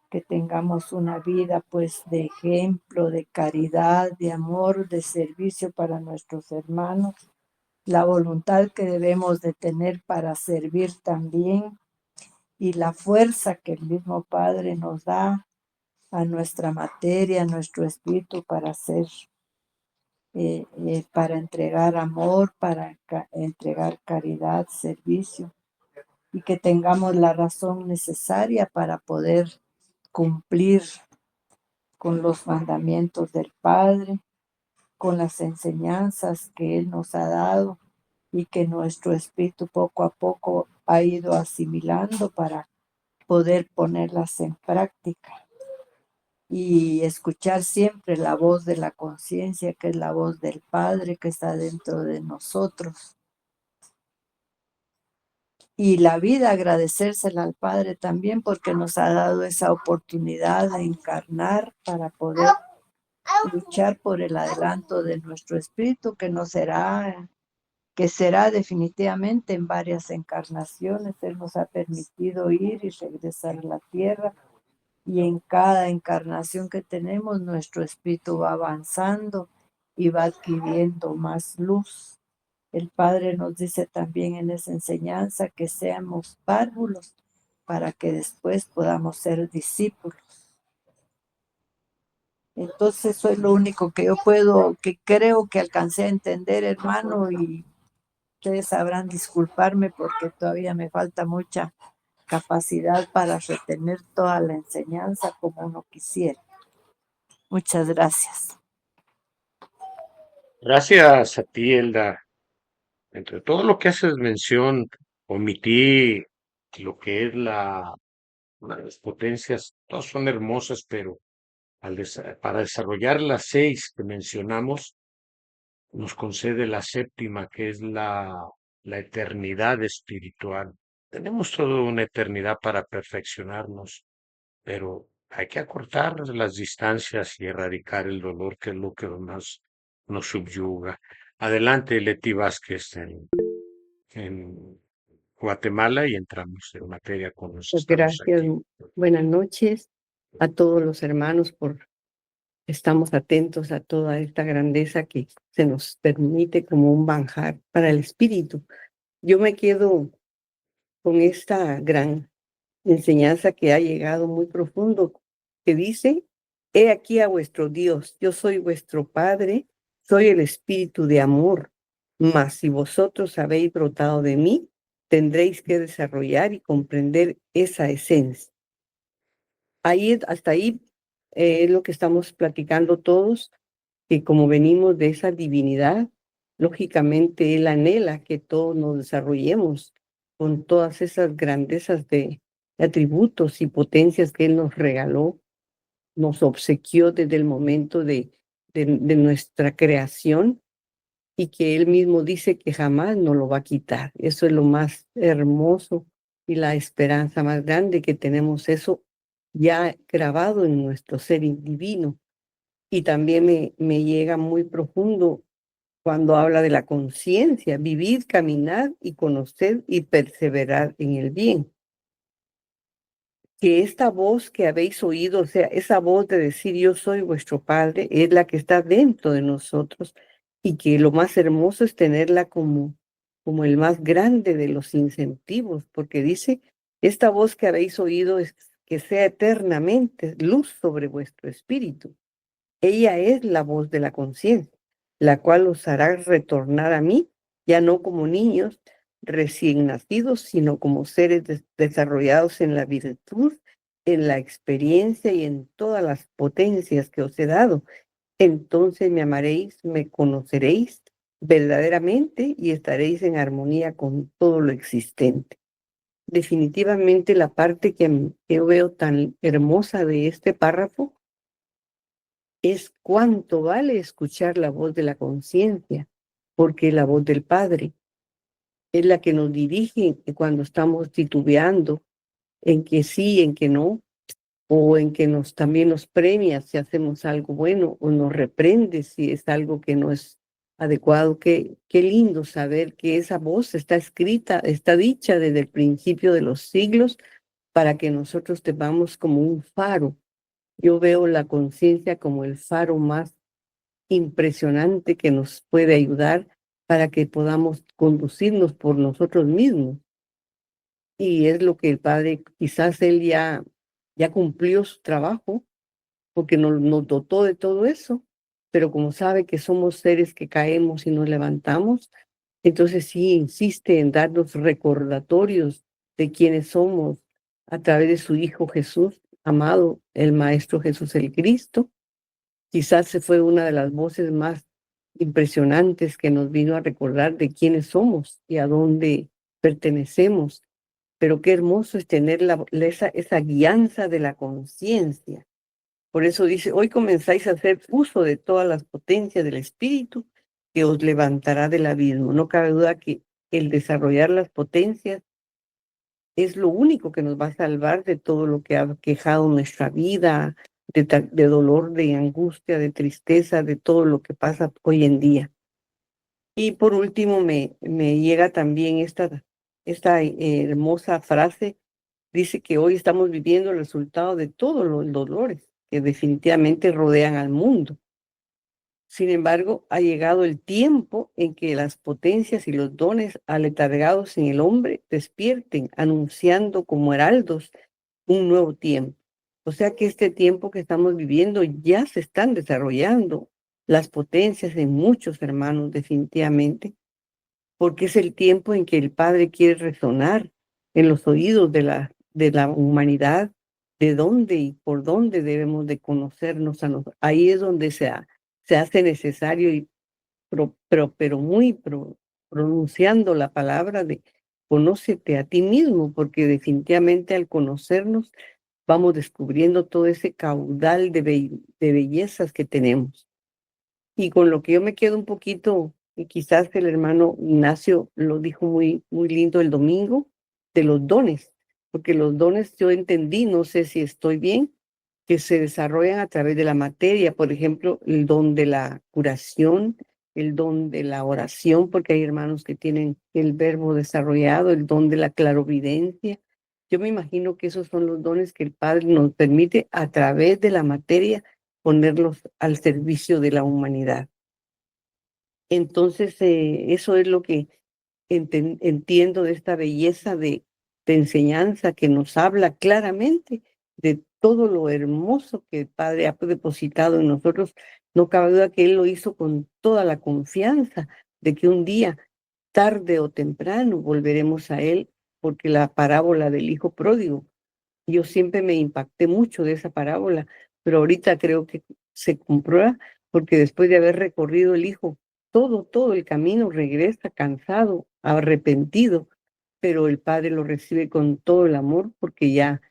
que tengamos una vida pues de ejemplo, de caridad, de amor, de servicio para nuestros hermanos, la voluntad que debemos de tener para servir también, y la fuerza que el mismo Padre nos da a nuestra materia, a nuestro espíritu para hacer, para entregar amor, para entregar caridad, servicio, y que tengamos la razón necesaria para poder cumplir con los mandamientos del Padre, con las enseñanzas que Él nos ha dado y que nuestro espíritu poco a poco ha ido asimilando para poder ponerlas en práctica. Y escuchar siempre la voz de la conciencia, que es la voz del Padre que está dentro de nosotros. Y la vida, agradecérsela al Padre también porque nos ha dado esa oportunidad de encarnar para poder luchar por el adelanto de nuestro espíritu, que será definitivamente en varias encarnaciones. Él nos ha permitido ir y regresar a la tierra, y en cada encarnación que tenemos, nuestro espíritu va avanzando y va adquiriendo más luz. El Padre nos dice también en esa enseñanza que seamos párvulos para que después podamos ser discípulos. Entonces, eso es lo único que yo que creo que alcancé a entender, hermano, y ustedes sabrán disculparme porque todavía me falta mucha capacidad para retener toda la enseñanza como uno quisiera. Muchas gracias. Gracias a ti, Elda. Entre todo lo que haces mención, omití lo que es una de las potencias. Todas son hermosas, pero para desarrollar las 6 que mencionamos, nos concede la séptima, que es la eternidad espiritual. Tenemos toda una eternidad para perfeccionarnos, pero hay que acortar las distancias y erradicar el dolor, que es lo que más nos subyuga. Adelante, Leti Vázquez, en Guatemala, y entramos en materia con los que estamos Gracias. aquí. Buenas noches a todos los hermanos estamos atentos a toda esta grandeza que se nos permite como un manjar para el espíritu. Yo me quedo con esta gran enseñanza que ha llegado muy profundo, que dice: he aquí a vuestro Dios, yo soy vuestro Padre, soy el espíritu de amor, mas si vosotros habéis brotado de mí, tendréis que desarrollar y comprender esa esencia. Hasta ahí es lo que estamos platicando todos, que como venimos de esa divinidad, lógicamente Él anhela que todos nos desarrollemos con todas esas grandezas de atributos y potencias que Él nos regaló, nos obsequió desde el momento de nuestra creación, y que Él mismo dice que jamás nos lo va a quitar. Eso es lo más hermoso y la esperanza más grande que tenemos, eso ya grabado en nuestro ser divino. Y también me llega muy profundo cuando habla de la conciencia, vivir, caminar y conocer y perseverar en el bien. Que esta voz que habéis oído, o sea, esa voz de decir yo soy vuestro Padre, es la que está dentro de nosotros y que lo más hermoso es tenerla como el más grande de los incentivos, porque dice, esta voz que habéis oído es que sea eternamente luz sobre vuestro espíritu. Ella es la voz de la conciencia, la cual os hará retornar a mí, ya no como niños recién nacidos, sino como seres desarrollados en la virtud, en la experiencia y en todas las potencias que os he dado. Entonces me amaréis, me conoceréis verdaderamente y estaréis en armonía con todo lo existente. Definitivamente la parte que yo veo tan hermosa de este párrafo es cuánto vale escuchar la voz de la conciencia, porque la voz del Padre es la que nos dirige cuando estamos titubeando en que sí, en que no, o en que también nos premia si hacemos algo bueno o nos reprende si es algo que no es adecuado. Qué lindo saber que esa voz está escrita, está dicha desde el principio de los siglos para que nosotros tengamos como un faro. Yo veo la conciencia como el faro más impresionante que nos puede ayudar para que podamos conducirnos por nosotros mismos. Y es lo que el Padre, quizás Él ya cumplió su trabajo, porque nos dotó de todo eso, pero como sabe que somos seres que caemos y nos levantamos, entonces sí insiste en darnos recordatorios de quiénes somos a través de su Hijo Jesús, amado, el Maestro Jesús el Cristo. Quizás se fue una de las voces más impresionantes que nos vino a recordar de quiénes somos y a dónde pertenecemos. Pero qué hermoso es tener esa guianza de la conciencia. Por eso dice, hoy comenzáis a hacer uso de todas las potencias del Espíritu que os levantará del abismo. No cabe duda que el desarrollar las potencias es lo único que nos va a salvar de todo lo que ha quejado nuestra vida, de dolor, de angustia, de tristeza, de todo lo que pasa hoy en día. Y por último me llega también esta hermosa frase, dice que hoy estamos viviendo el resultado de todos los dolores que definitivamente rodean al mundo. Sin embargo, ha llegado el tiempo en que las potencias y los dones aletargados en el hombre despierten, anunciando como heraldos un nuevo tiempo. O sea que este tiempo que estamos viviendo ya se están desarrollando las potencias en muchos hermanos definitivamente, porque es el tiempo en que el Padre quiere resonar en los oídos de la humanidad, de dónde y por dónde debemos de conocernos a nosotros. Ahí es donde se hace necesario, y pero muy pronunciando la palabra de conócete a ti mismo, porque definitivamente al conocernos vamos descubriendo todo ese caudal de bellezas que tenemos. Y con lo que yo me quedo un poquito, y quizás el hermano Ignacio lo dijo muy lindo el domingo, de los dones, porque los dones yo entendí, no sé si estoy bien, que se desarrollan a través de la materia, por ejemplo, el don de la curación, el don de la oración, porque hay hermanos que tienen el verbo desarrollado, el don de la clarovidencia. Yo me imagino que esos son los dones que el Padre nos permite a través de la materia ponerlos al servicio de la humanidad. Entonces, eso es lo que entiendo de esta belleza de enseñanza que nos habla claramente de todo lo hermoso que el Padre ha depositado en nosotros. No cabe duda que Él lo hizo con toda la confianza de que un día, tarde o temprano, volveremos a Él, porque la parábola del hijo pródigo, yo siempre me impacté mucho de esa parábola, pero ahorita creo que se comprueba porque después de haber recorrido el hijo todo el camino, regresa cansado, arrepentido, pero el padre lo recibe con todo el amor porque ya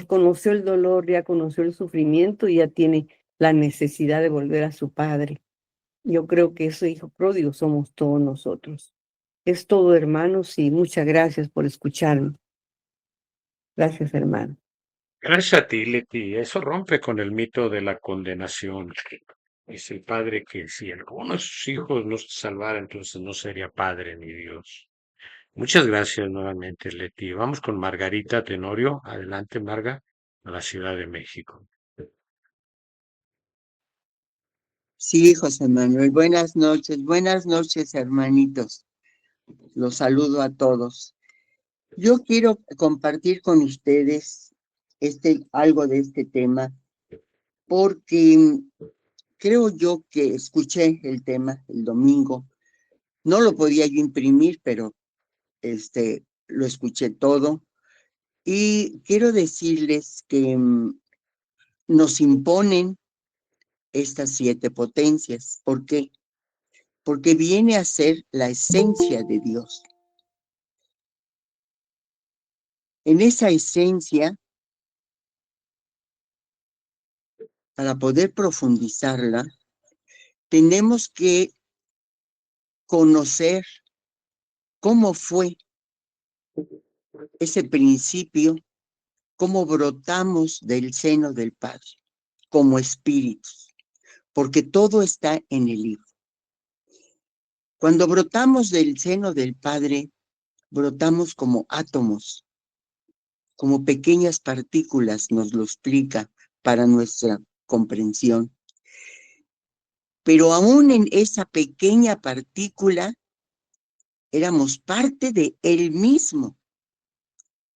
conoció el dolor, ya conoció el sufrimiento y ya tiene la necesidad de volver a su padre. Yo creo que ese hijo pródigo somos todos nosotros. Es todo, hermanos, y muchas gracias por escucharme. Gracias, hermano. Gracias a ti, Leti. Eso rompe con el mito de la condenación. Es el padre que si alguno de sus hijos no se salvara, entonces no sería padre ni Dios. Muchas gracias nuevamente, Leti. Vamos con Margarita Tenorio. Adelante, Marga, a la Ciudad de México. Sí, José Manuel, buenas noches, hermanitos. Los saludo a todos. Yo quiero compartir con ustedes algo de este tema, porque creo yo que escuché el tema el domingo. No lo podía yo imprimir, pero lo escuché todo. Y quiero decirles que nos imponen estas 7 potencias. ¿Por qué? Porque viene a ser la esencia de Dios. En esa esencia, para poder profundizarla, tenemos que conocer cómo fue ese principio, cómo brotamos del seno del Padre, como espíritus, porque todo está en el Hijo. Cuando brotamos del seno del Padre, brotamos como átomos, como pequeñas partículas, nos lo explica para nuestra comprensión. Pero aún en esa pequeña partícula, éramos parte de Él mismo.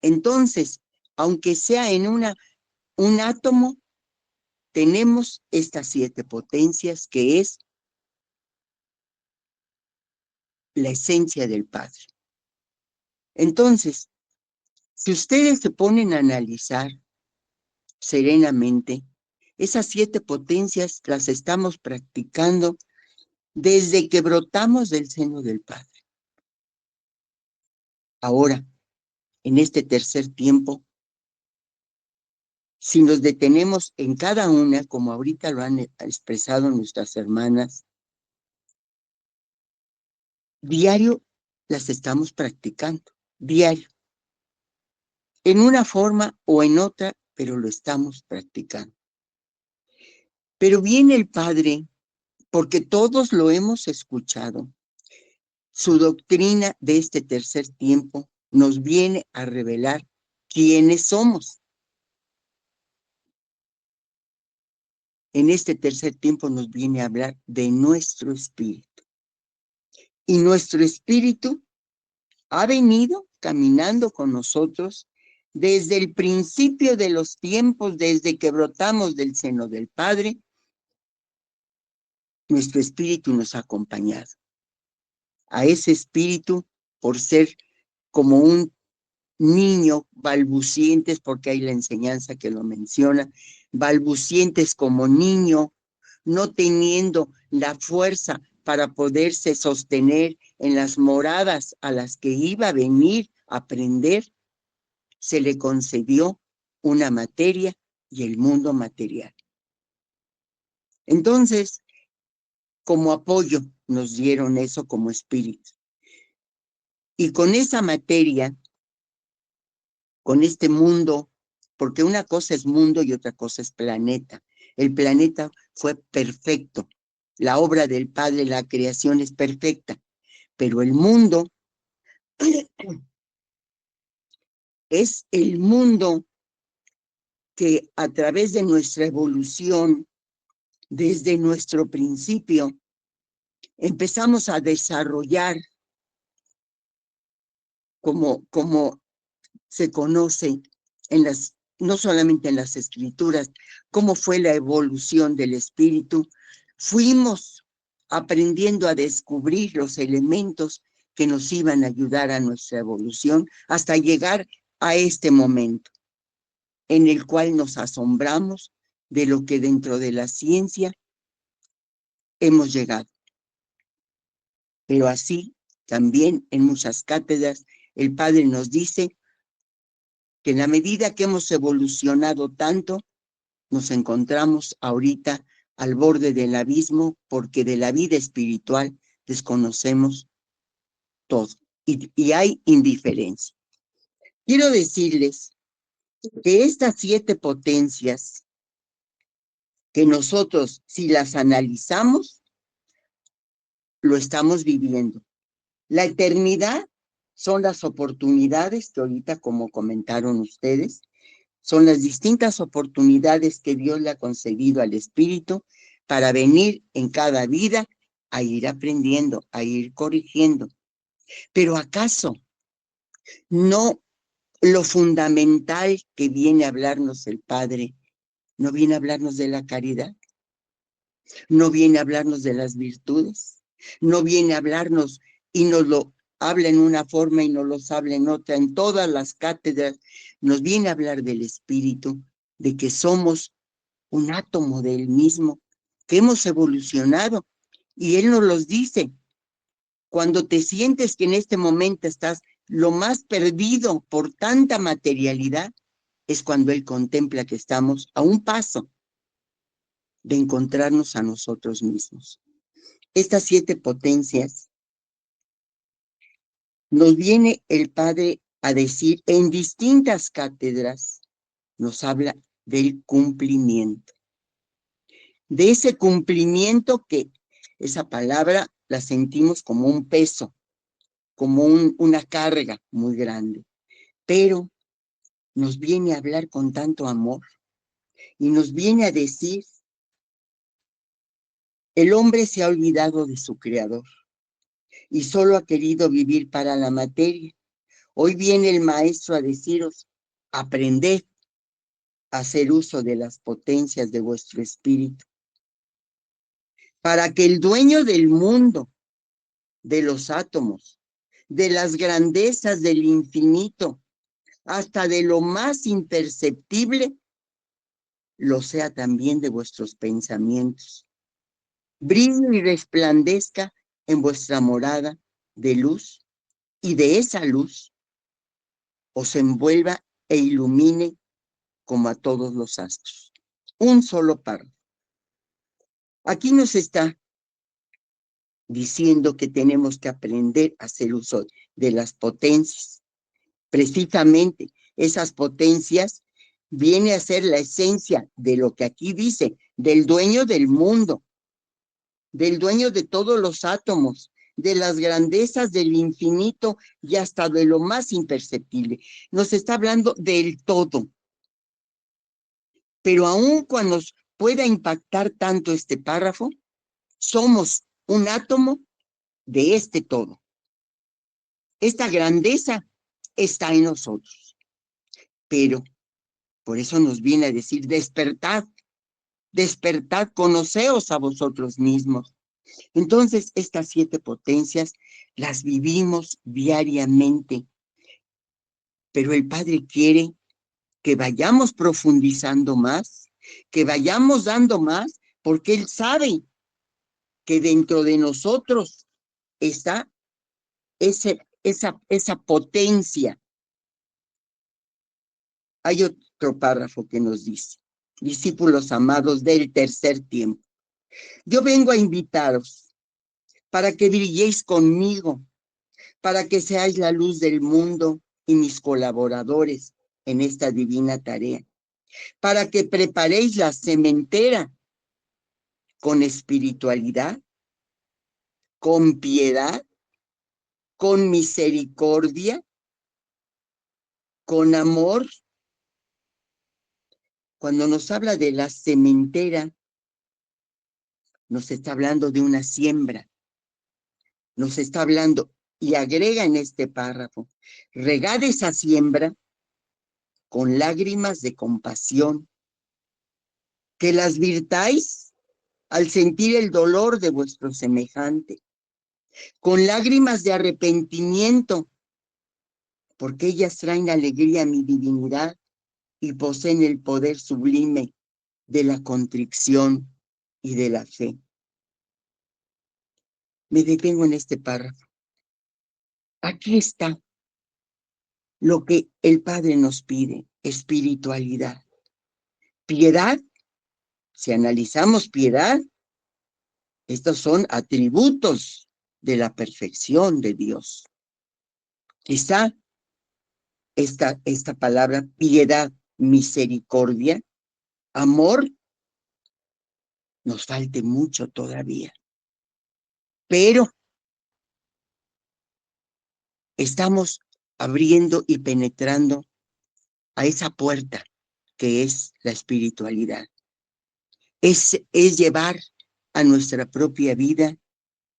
Entonces, aunque sea en un átomo, tenemos estas 7 potencias, que es la esencia del Padre. Entonces, si ustedes se ponen a analizar serenamente, esas 7 potencias las estamos practicando desde que brotamos del seno del Padre. Ahora, en este tercer tiempo, si nos detenemos en cada una, como ahorita lo han expresado nuestras hermanas, diario las estamos practicando, diario, en una forma o en otra, pero lo estamos practicando. Pero viene el Padre, porque todos lo hemos escuchado. Su doctrina de este tercer tiempo nos viene a revelar quiénes somos. En este tercer tiempo nos viene a hablar de nuestro espíritu. Y nuestro espíritu ha venido caminando con nosotros desde el principio de los tiempos, desde que brotamos del seno del Padre. Nuestro espíritu nos ha acompañado. A ese espíritu, por ser como un niño, balbucientes, porque hay la enseñanza que lo menciona, balbucientes como niño, no teniendo la fuerza para poderse sostener en las moradas a las que iba a venir a aprender, se le concedió una materia y el mundo material. Entonces, como apoyo, nos dieron eso como espíritu. Y con esa materia, con este mundo, porque una cosa es mundo y otra cosa es planeta. El planeta fue perfecto. La obra del Padre, la creación es perfecta. Pero el mundo es el mundo que a través de nuestra evolución, desde nuestro principio, empezamos a desarrollar como se conoce no solamente en las escrituras, cómo fue la evolución del espíritu. Fuimos aprendiendo a descubrir los elementos que nos iban a ayudar a nuestra evolución hasta llegar a este momento en el cual nos asombramos de lo que dentro de la ciencia hemos llegado. Pero así, también en muchas cátedras, el Padre nos dice que en la medida que hemos evolucionado tanto, nos encontramos ahorita al borde del abismo porque de la vida espiritual desconocemos todo y hay indiferencia. Quiero decirles que estas 7 potencias que nosotros, si las analizamos, lo estamos viviendo. La eternidad son las oportunidades que ahorita, como comentaron ustedes, son las distintas oportunidades que Dios le ha concedido al espíritu para venir en cada vida a ir aprendiendo, a ir corrigiendo. Pero ¿acaso no lo fundamental que viene a hablarnos el Padre, no viene a hablarnos de la caridad? ¿No viene a hablarnos de las virtudes? ¿No viene a hablarnos y nos lo habla en una forma y nos los habla en otra? En todas las cátedras nos viene a hablar del espíritu, de que somos un átomo de él mismo, que hemos evolucionado. Y él nos los dice. Cuando te sientes que en este momento estás lo más perdido por tanta materialidad, es cuando él contempla que estamos a un paso de encontrarnos a nosotros mismos. Estas 7 potencias nos viene el Padre a decir en distintas cátedras, nos habla del cumplimiento. De ese cumplimiento que esa palabra la sentimos como un peso, como una carga muy grande, pero nos viene a hablar con tanto amor y nos viene a decir, el hombre se ha olvidado de su creador y solo ha querido vivir para la materia. Hoy viene el maestro a deciros, aprended a hacer uso de las potencias de vuestro espíritu, para que el dueño del mundo, de los átomos, de las grandezas del infinito, hasta de lo más imperceptible, lo sea también de vuestros pensamientos. Brille y resplandezca en vuestra morada de luz, y de esa luz os envuelva e ilumine como a todos los astros. Un solo párrafo. Aquí nos está diciendo que tenemos que aprender a hacer uso de las potencias. Precisamente esas potencias viene a ser la esencia de lo que aquí dice, del dueño del mundo, del dueño de todos los átomos, de las grandezas del infinito y hasta de lo más imperceptible. Nos está hablando del todo. Pero aun cuando nos pueda impactar tanto este párrafo, somos un átomo de este todo. Esta grandeza está en nosotros. Pero por eso nos viene a decir, despertad, despertad, conoceos a vosotros mismos. Entonces, estas 7 potencias las vivimos diariamente, pero el Padre quiere que vayamos profundizando más, que vayamos dando más, porque Él sabe que dentro de nosotros está esa potencia. Hay otro párrafo que nos dice, discípulos amados del tercer tiempo, yo vengo a invitaros para que brilléis conmigo, para que seáis la luz del mundo y mis colaboradores en esta divina tarea, para que preparéis la sementera con espiritualidad, con piedad, con misericordia, con amor. Cuando nos habla de la sementera, nos está hablando de una siembra, nos está hablando y agrega en este párrafo, regad esa siembra con lágrimas de compasión, que las virtáis al sentir el dolor de vuestro semejante, con lágrimas de arrepentimiento, porque ellas traen alegría a mi divinidad y poseen el poder sublime de la contrición y de la fe. Me detengo en este párrafo. Aquí está lo que el Padre nos pide: espiritualidad, piedad Si analizamos piedad, estos son atributos de la perfección de Dios. Quizá esta palabra piedad, misericordia, amor, nos falte mucho todavía. Pero estamos abriendo y penetrando a esa puerta que es la espiritualidad. Es llevar a nuestra propia vida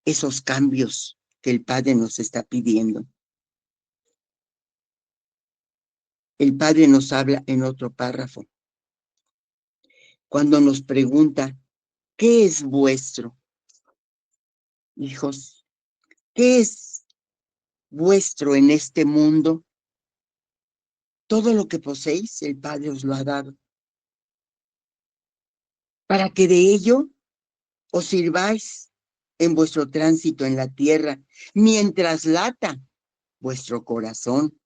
esos cambios que el Padre nos está pidiendo. El Padre nos habla en otro párrafo, cuando nos pregunta, ¿qué es vuestro? Hijos, ¿qué es vuestro en este mundo? Todo lo que poseéis, el Padre os lo ha dado, para que de ello os sirváis en vuestro tránsito en la tierra, mientras lata vuestro corazón.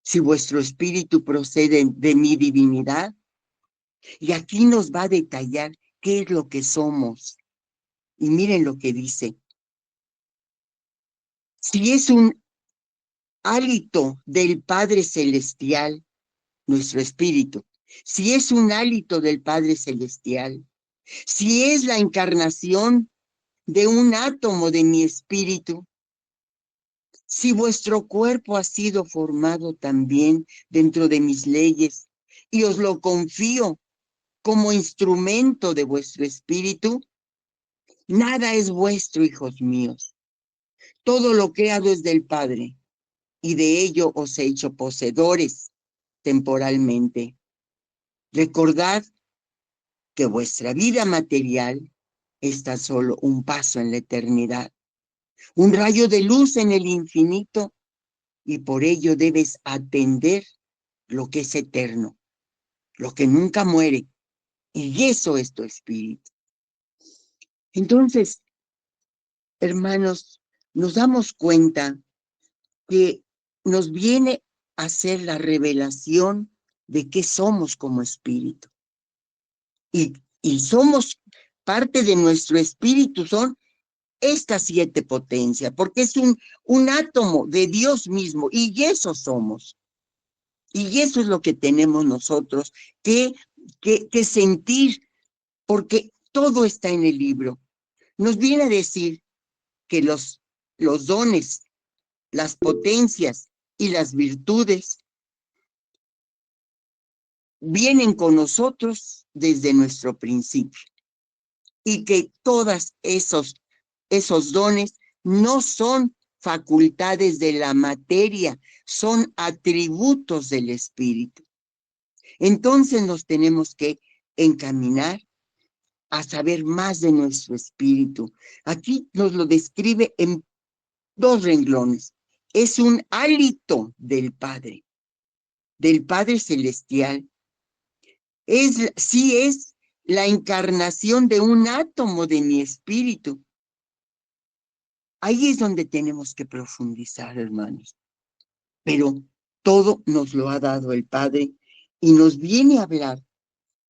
Si vuestro espíritu procede de mi divinidad, y aquí nos va a detallar qué es lo que somos. Y miren lo que dice. Si es un hálito del Padre Celestial, nuestro espíritu, si es un hálito del Padre Celestial, si es la encarnación de un átomo de mi espíritu, si vuestro cuerpo ha sido formado también dentro de mis leyes y os lo confío como instrumento de vuestro espíritu, nada es vuestro, hijos míos. Todo lo creado es del Padre, y de ello os he hecho poseedores temporalmente. Recordad que vuestra vida material está solo un paso en la eternidad, un rayo de luz en el infinito, y por ello debes atender lo que es eterno, lo que nunca muere, y eso es tu espíritu. Entonces, hermanos, nos damos cuenta que nos viene a hacer la revelación de qué somos como espíritu. Y somos parte de nuestro espíritu, son estas 7 potencias, porque es un átomo de Dios mismo, y eso somos. Y eso es lo que tenemos nosotros que sentir, porque todo está en el libro. Nos viene a decir que los dones, las potencias y las virtudes vienen con nosotros desde nuestro principio, y que todos esos dones no son facultades de la materia, son atributos del espíritu. Entonces nos tenemos que encaminar a saber más de nuestro espíritu. Aquí nos lo describe en 2 renglones. Es un hálito del Padre Celestial. Sí es la encarnación de un átomo de mi espíritu. Ahí es donde tenemos que profundizar, hermanos. Pero todo nos lo ha dado el Padre y nos viene a hablar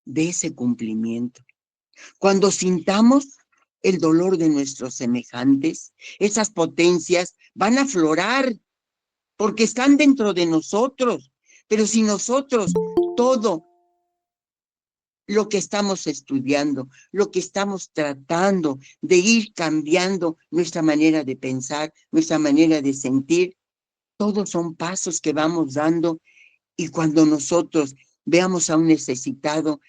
de ese cumplimiento. Cuando sintamos el dolor de nuestros semejantes, esas potencias van a aflorar porque están dentro de nosotros. Pero si nosotros todo lo que estamos estudiando, lo que estamos tratando de ir cambiando nuestra manera de pensar, nuestra manera de sentir, todos son pasos que vamos dando, y cuando nosotros veamos a un necesitado,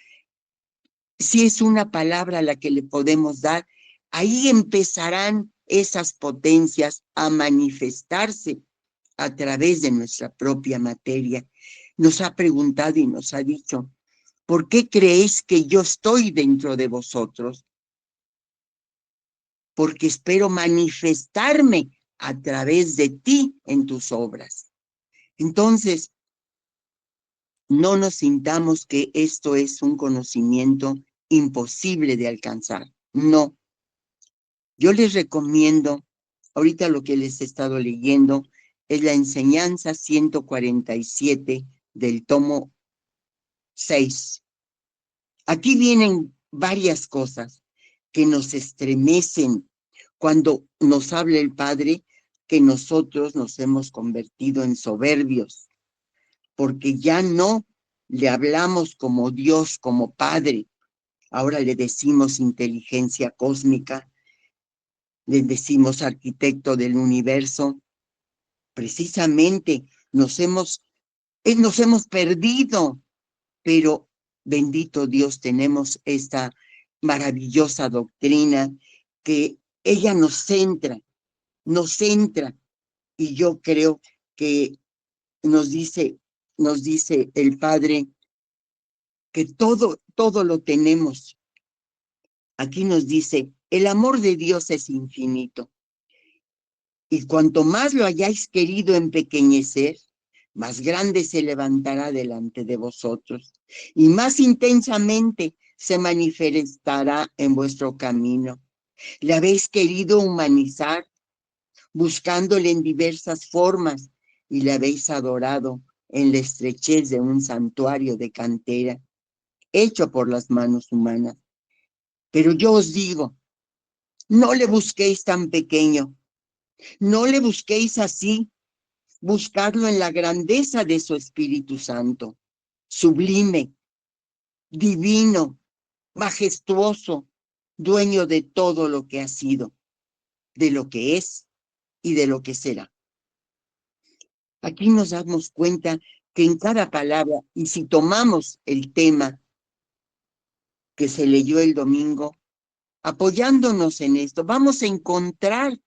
si es una palabra la que le podemos dar, ahí empezarán esas potencias a manifestarse a través de nuestra propia materia. Nos ha preguntado y nos ha dicho, ¿por qué creéis que yo estoy dentro de vosotros? Porque espero manifestarme a través de ti en tus obras. Entonces, no nos sintamos que esto es un conocimiento imposible de alcanzar. No. Yo les recomiendo, ahorita lo que les he estado leyendo es la enseñanza 147 del tomo 6. Aquí vienen varias cosas que nos estremecen cuando nos habla el Padre que nosotros nos hemos convertido en soberbios, porque ya no le hablamos como Dios, como Padre. Ahora le decimos inteligencia cósmica, le decimos arquitecto del universo. Precisamente nos hemos perdido, pero bendito Dios, tenemos esta maravillosa doctrina que ella nos centra, y yo creo que nos dice el Padre que todo lo tenemos. Aquí nos dice, el amor de Dios es infinito, y cuanto más lo hayáis querido empequeñecer, más grande se levantará delante de vosotros, y más intensamente se manifestará en vuestro camino. Le habéis querido humanizar, buscándole en diversas formas, y le habéis adorado en la estrechez de un santuario de cantera, hecho por las manos humanas. Pero yo os digo, no le busquéis tan pequeño, no le busquéis así, buscadlo en la grandeza de su Espíritu Santo, sublime, divino, majestuoso, dueño de todo lo que ha sido, de lo que es y de lo que será. Aquí nos damos cuenta que en cada palabra, y si tomamos el tema que se leyó el domingo, apoyándonos en esto, vamos a encontrar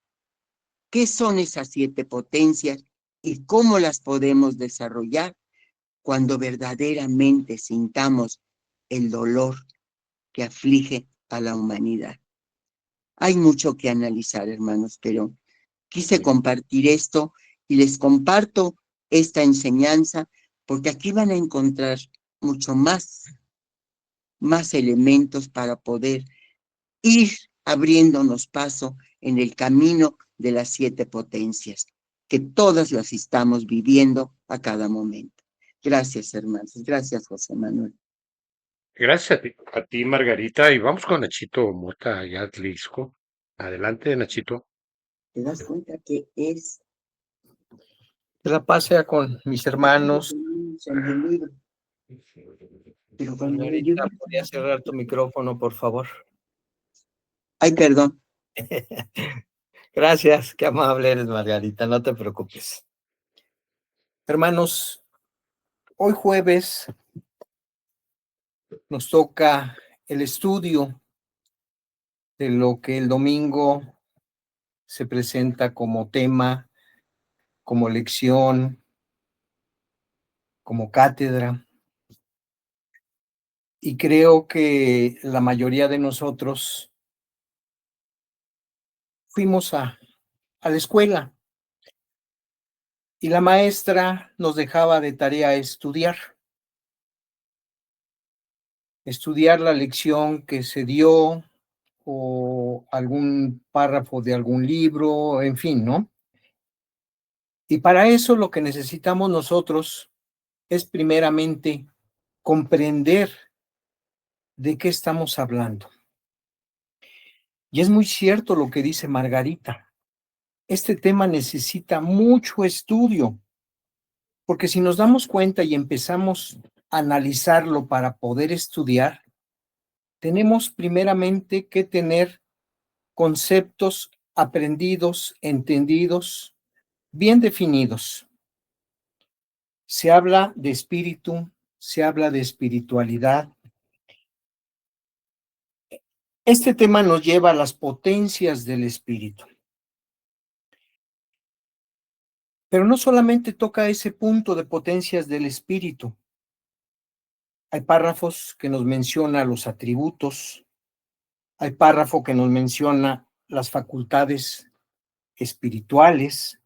qué son esas 7 potencias y cómo las podemos desarrollar cuando verdaderamente sintamos el dolor que aflige a la humanidad. Hay mucho que analizar, hermanos, pero quise compartir esto y les comparto esta enseñanza porque aquí van a encontrar mucho más elementos para poder ir abriéndonos paso en el camino de las 7 potencias, que todas las estamos viviendo a cada momento. Gracias, hermanos. Gracias, José Manuel. Gracias a ti, Margarita, y vamos con Nachito Mota, allá a Tlisco. Adelante, Nachito. ¿Te das cuenta que es? Que la pase con mis hermanos. Pero cuando Margarita, ¿podría cerrar tu micrófono, por favor? Ay, perdón. Gracias, qué amable eres, Margarita, no te preocupes. Hermanos, hoy jueves nos toca el estudio de lo que el domingo se presenta como tema, como lección, como cátedra. Y creo que la mayoría de nosotros fuimos a la escuela y la maestra nos dejaba de tarea estudiar la lección que se dio o algún párrafo de algún libro, en fin, ¿no? Y para eso lo que necesitamos nosotros es primeramente comprender de qué estamos hablando. Y es muy cierto lo que dice Margarita. Este tema necesita mucho estudio, porque si nos damos cuenta y empezamos a analizarlo para poder estudiar, tenemos primeramente que tener conceptos aprendidos, entendidos, bien definidos. Se habla de espíritu, se habla de espiritualidad. Este tema nos lleva a las potencias del espíritu. Pero no solamente toca ese punto de potencias del espíritu. Hay párrafos que nos menciona los atributos, hay párrafo que nos menciona las facultades espirituales,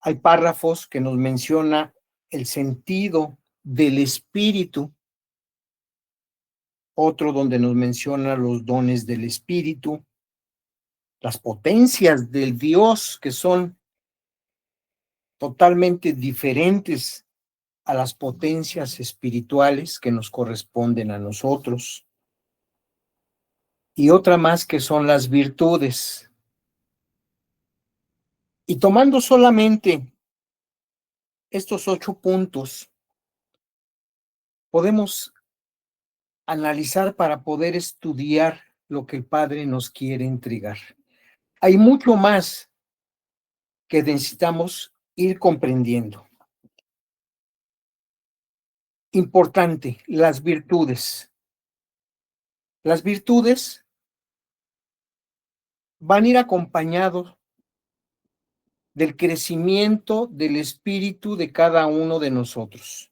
hay párrafos que nos menciona el sentido del espíritu, otro donde nos menciona los dones del espíritu, las potencias del Dios que son totalmente diferentes a las potencias espirituales que nos corresponden a nosotros, y otra más que son las virtudes. Y tomando solamente estos 8 puntos, podemos analizar para poder estudiar lo que el Padre nos quiere entregar. Hay mucho más que necesitamos ir comprendiendo. Importante, las virtudes. Las virtudes van a ir acompañados del crecimiento del espíritu de cada uno de nosotros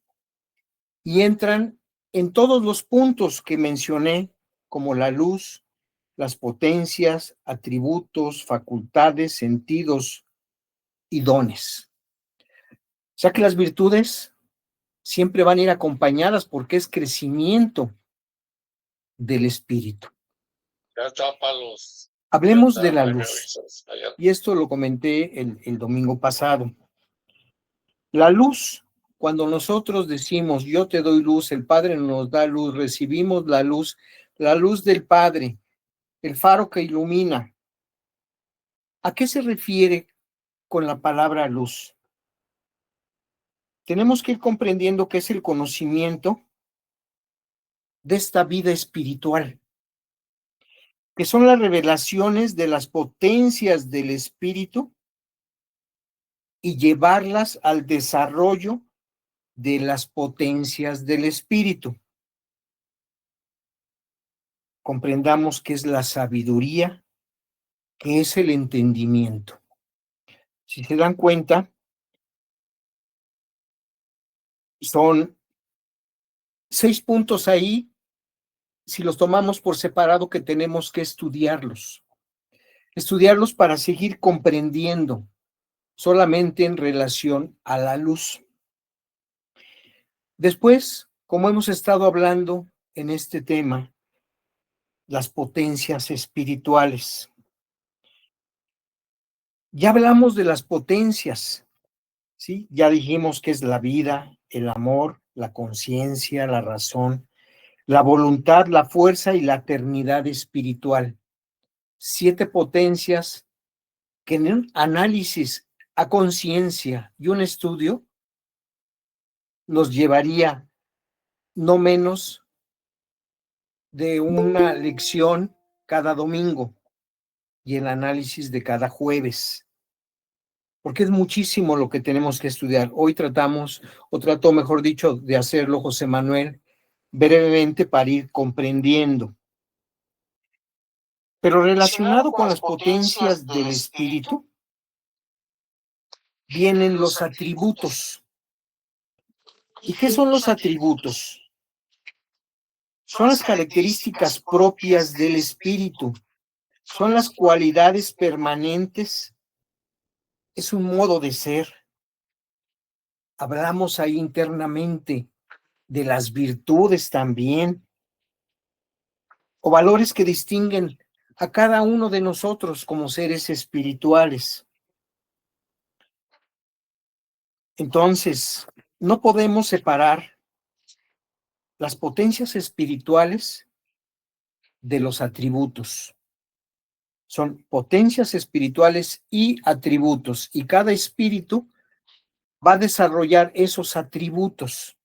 y entran en todos los puntos que mencioné, como la luz, las potencias, atributos, facultades, sentidos y dones. O sea que las virtudes siempre van a ir acompañadas porque es crecimiento del espíritu. Hablemos de la luz, y esto lo comenté el domingo pasado. La luz, cuando nosotros decimos, yo te doy luz, el Padre nos da luz, recibimos la luz del Padre, el faro que ilumina. ¿A qué se refiere con la palabra luz? Tenemos que ir comprendiendo que es el conocimiento de esta vida espiritual, que son las revelaciones de las potencias del espíritu y llevarlas al desarrollo de las potencias del espíritu. Comprendamos qué es la sabiduría, qué es el entendimiento. Si se dan cuenta, son 6 puntos ahí, si los tomamos por separado, que tenemos que estudiarlos para seguir comprendiendo solamente en relación a la luz. Después, como hemos estado hablando en este tema, las potencias espirituales. Ya hablamos de las potencias, ¿sí? Ya dijimos que es la vida, el amor, la conciencia, la razón, la voluntad, la fuerza y la eternidad espiritual. 7 potencias que en un análisis a conciencia y un estudio nos llevaría no menos de una lección cada domingo y el análisis de cada jueves, porque es muchísimo lo que tenemos que estudiar. Hoy trató, mejor dicho, de hacerlo José Manuel brevemente para ir comprendiendo. Pero relacionado con las potencias del espíritu, vienen los atributos. ¿Y qué son los atributos? Son las características propias del espíritu, son las cualidades permanentes, es un modo de ser. Hablamos ahí internamente de las virtudes también, o valores que distinguen a cada uno de nosotros como seres espirituales. Entonces, no podemos separar las potencias espirituales de los atributos. Son potencias espirituales y atributos, y cada espíritu va a desarrollar esos atributos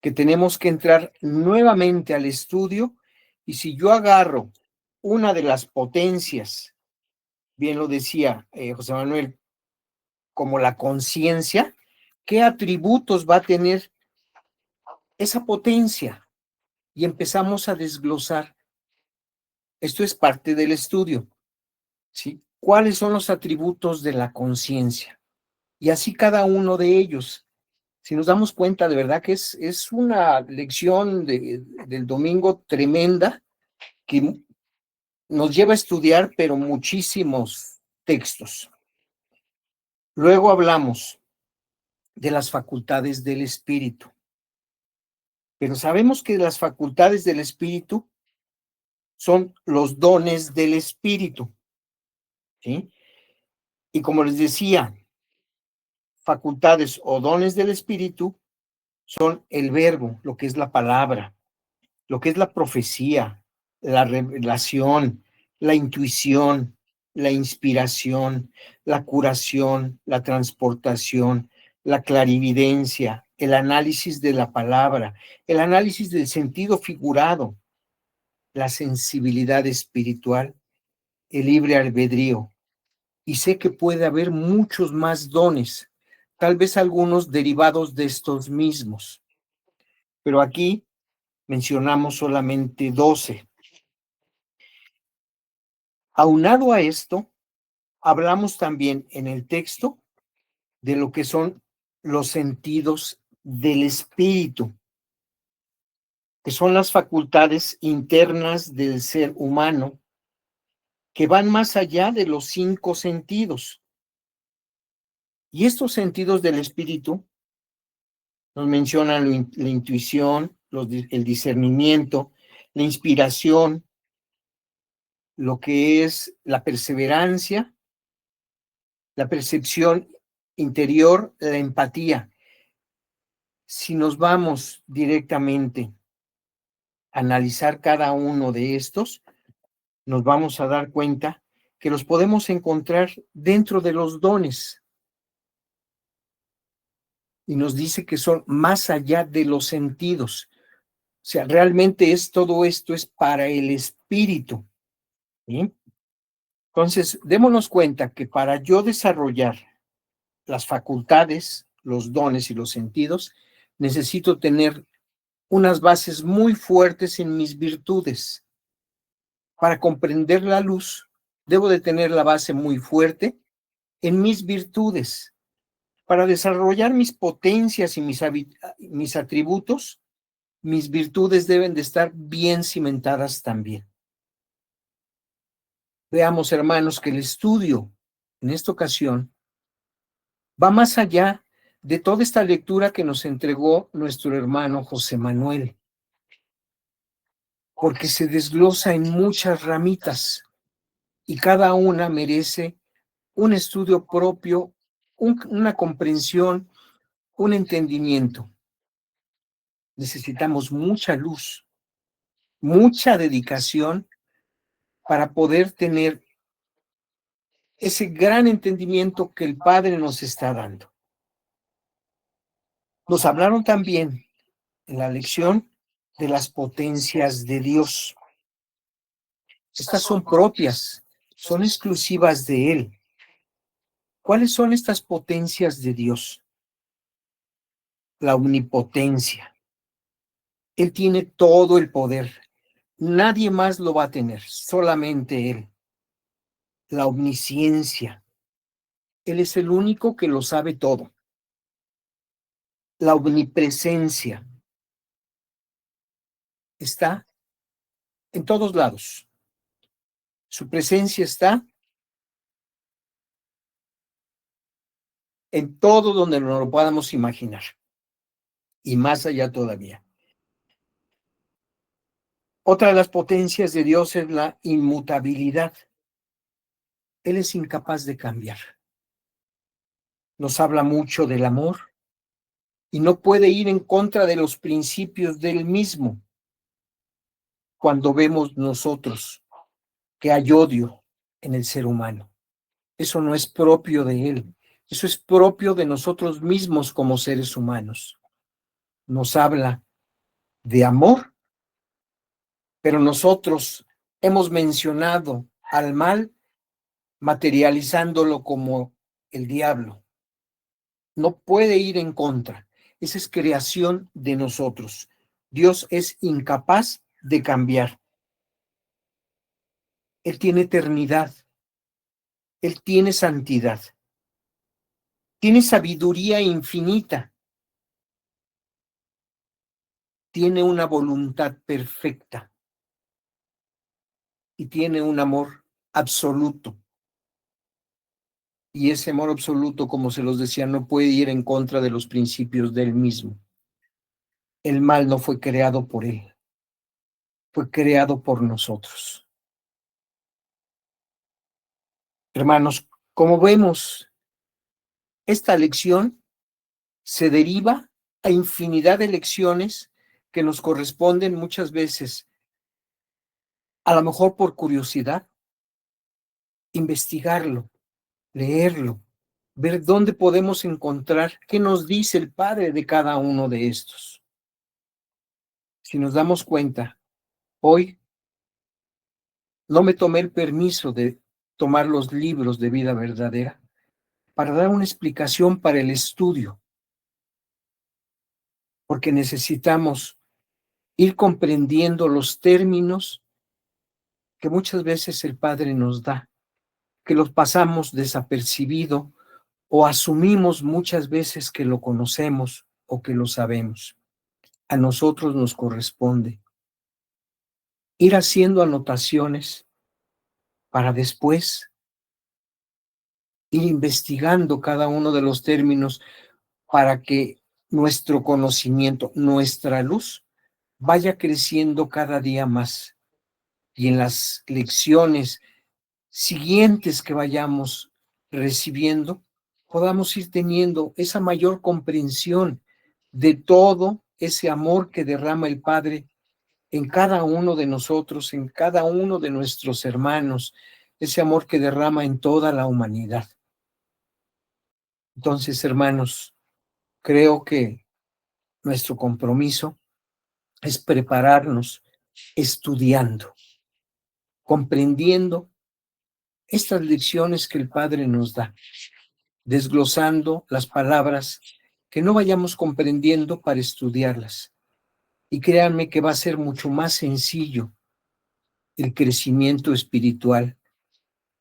que tenemos que entrar nuevamente al estudio. Y si yo agarro una de las potencias, bien lo decía José Manuel, como la conciencia, ¿qué atributos va a tener esa potencia? Y empezamos a desglosar. Esto es parte del estudio, ¿sí? ¿Cuáles son los atributos de la conciencia? Y así cada uno de ellos. Si nos damos cuenta, de verdad que es una lección del domingo tremenda que nos lleva a estudiar, pero muchísimos textos. Luego hablamos de las facultades del espíritu. Pero sabemos que las facultades del espíritu son los dones del espíritu, ¿sí? Y como les decía, facultades o dones del espíritu son el verbo, lo que es la palabra, lo que es la profecía, la revelación, la intuición, la inspiración, la curación, la transportación, la clarividencia, el análisis de la palabra, el análisis del sentido figurado, la sensibilidad espiritual, el libre albedrío. Y sé que puede haber muchos más dones, tal vez algunos derivados de estos mismos, pero aquí mencionamos solamente 12. Aunado a esto, hablamos también en el texto de lo que son los sentidos del espíritu, que son las facultades internas del ser humano, que van más allá de los 5 sentidos. Y estos sentidos del espíritu nos mencionan la intuición, el discernimiento, la inspiración, lo que es la perseverancia, la percepción interior, la empatía. Si nos vamos directamente a analizar cada uno de estos, nos vamos a dar cuenta que los podemos encontrar dentro de los dones. Y nos dice que son más allá de los sentidos. O sea, realmente todo esto es para el espíritu. ¿Sí? Entonces, démonos cuenta que para yo desarrollar las facultades, los dones y los sentidos, necesito tener unas bases muy fuertes en mis virtudes. Para comprender la luz, debo de tener la base muy fuerte en mis virtudes. Para desarrollar mis potencias y mis atributos, mis virtudes deben de estar bien cimentadas también. Veamos, hermanos, que el estudio en esta ocasión va más allá de toda esta lectura que nos entregó nuestro hermano José Manuel, porque se desglosa en muchas ramitas y cada una merece un estudio propio, una comprensión, un entendimiento. Necesitamos mucha luz, mucha dedicación para poder tener ese gran entendimiento que el Padre nos está dando. Nos hablaron también en la lección de las potencias de Dios. Estas son propias, son exclusivas de Él. ¿Cuáles son estas potencias de Dios? La omnipotencia. Él tiene todo el poder. Nadie más lo va a tener, solamente Él. La omnisciencia. Él es el único que lo sabe todo. La omnipresencia. Está en todos lados. Su presencia está en todo donde no lo podamos imaginar. Y más allá todavía. Otra de las potencias de Dios es la inmutabilidad. Él es incapaz de cambiar. Nos habla mucho del amor y no puede ir en contra de los principios del mismo. Cuando vemos nosotros que hay odio en el ser humano, eso no es propio de él, eso es propio de nosotros mismos como seres humanos. Nos habla de amor, pero nosotros hemos mencionado al mal materializándolo como el diablo. No puede ir en contra. Esa es creación de nosotros. Dios es incapaz de cambiar. Él tiene eternidad. Él tiene santidad. Tiene sabiduría infinita. Tiene una voluntad perfecta. Y tiene un amor absoluto. Y ese amor absoluto, como se los decía, no puede ir en contra de los principios del mismo. El mal no fue creado por él. Fue creado por nosotros. Hermanos, como vemos, esta lección se deriva a infinidad de lecciones que nos corresponden muchas veces, a lo mejor por curiosidad, investigarlo, leerlo, ver dónde podemos encontrar qué nos dice el Padre de cada uno de estos. Si nos damos cuenta, hoy no me tomé el permiso de tomar los libros de vida verdadera para dar una explicación para el estudio, porque necesitamos ir comprendiendo los términos que muchas veces el Padre nos da, que los pasamos desapercibido o asumimos muchas veces que lo conocemos o que lo sabemos. A nosotros nos corresponde ir haciendo anotaciones para después ir investigando cada uno de los términos para que nuestro conocimiento, nuestra luz, vaya creciendo cada día más. Y en las lecciones siguientes que vayamos recibiendo, podamos ir teniendo esa mayor comprensión de todo ese amor que derrama el Padre en cada uno de nosotros, en cada uno de nuestros hermanos, ese amor que derrama en toda la humanidad. Entonces, hermanos, creo que nuestro compromiso es prepararnos estudiando, comprendiendo estas lecciones que el Padre nos da, desglosando las palabras que no vayamos comprendiendo para estudiarlas. Y créanme que va a ser mucho más sencillo el crecimiento espiritual,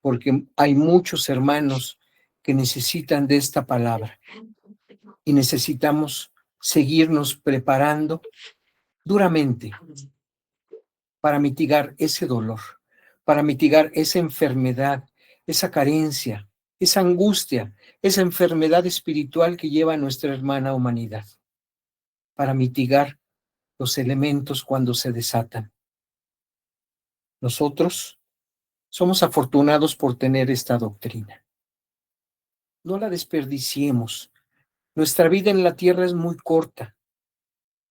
porque hay muchos hermanos que necesitan de esta palabra y necesitamos seguirnos preparando duramente para mitigar ese dolor, para mitigar esa enfermedad, esa carencia, esa angustia, esa enfermedad espiritual que lleva a nuestra hermana humanidad, para mitigar los elementos cuando se desatan. Nosotros somos afortunados por tener esta doctrina. No la desperdiciemos. Nuestra vida en la tierra es muy corta.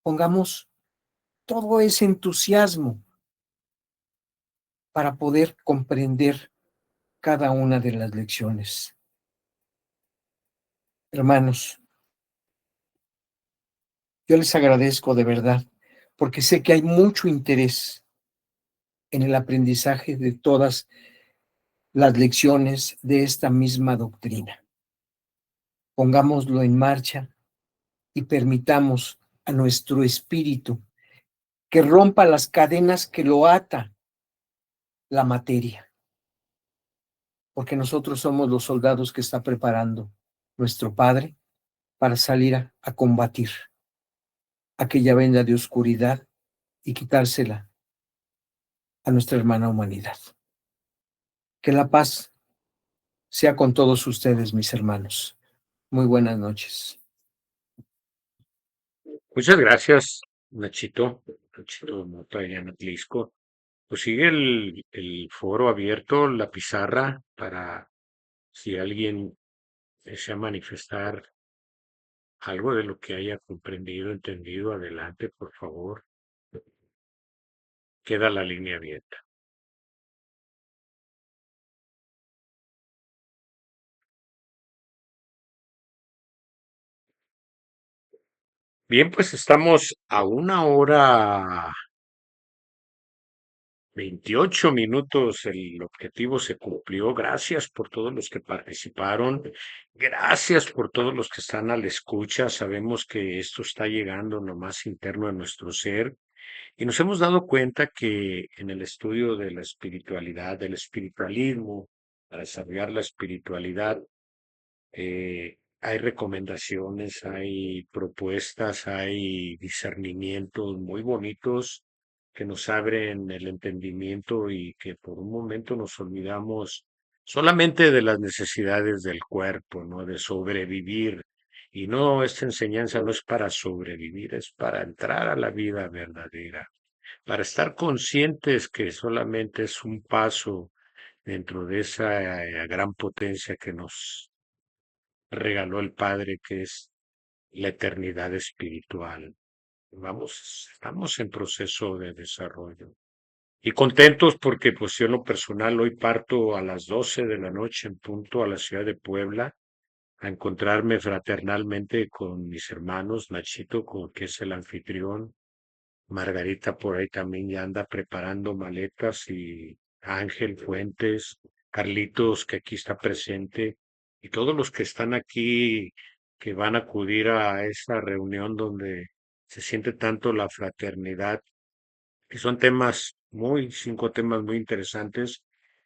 Pongamos todo ese entusiasmo para poder comprender cada una de las lecciones. Hermanos, yo les agradezco de verdad, porque sé que hay mucho interés en el aprendizaje de todas las lecciones de esta misma doctrina. Pongámoslo en marcha y permitamos a nuestro espíritu que rompa las cadenas que lo ata la materia, porque nosotros somos los soldados que está preparando nuestro Padre para salir a combatir aquella venda de oscuridad y quitársela a nuestra hermana humanidad. Que la paz sea con todos ustedes, mis hermanos. Muy buenas noches. Muchas gracias, Nachito Mota y Anatlisco. Pues sigue el foro abierto, la pizarra, para si alguien desea manifestar algo de lo que haya comprendido, entendido, adelante, por favor. Queda la línea abierta. Bien, pues estamos a 1 hora 28 minutos. El objetivo se cumplió. Gracias por todos los que participaron. Gracias por todos los que están a la escucha. Sabemos que esto está llegando lo más interno de nuestro ser. Y nos hemos dado cuenta que en el estudio de la espiritualidad, del espiritualismo, para desarrollar la espiritualidad, hay recomendaciones, hay propuestas, hay discernimientos muy bonitos que nos abren el entendimiento y que por un momento nos olvidamos solamente de las necesidades del cuerpo, ¿no? De sobrevivir. Y no, esta enseñanza no es para sobrevivir, es para entrar a la vida verdadera, para estar conscientes que solamente es un paso dentro de esa gran potencia que nos regaló el Padre, que es la eternidad espiritual. Estamos en proceso de desarrollo. Y contentos porque pues yo en lo personal hoy parto a las 12 de la noche en punto a la ciudad de Puebla a encontrarme fraternalmente con mis hermanos, Nachito, que es el anfitrión, Margarita por ahí también ya anda preparando maletas y Ángel Fuentes, Carlitos que aquí está presente y todos los que están aquí que van a acudir a esta reunión donde se siente tanto la fraternidad y son cinco temas muy interesantes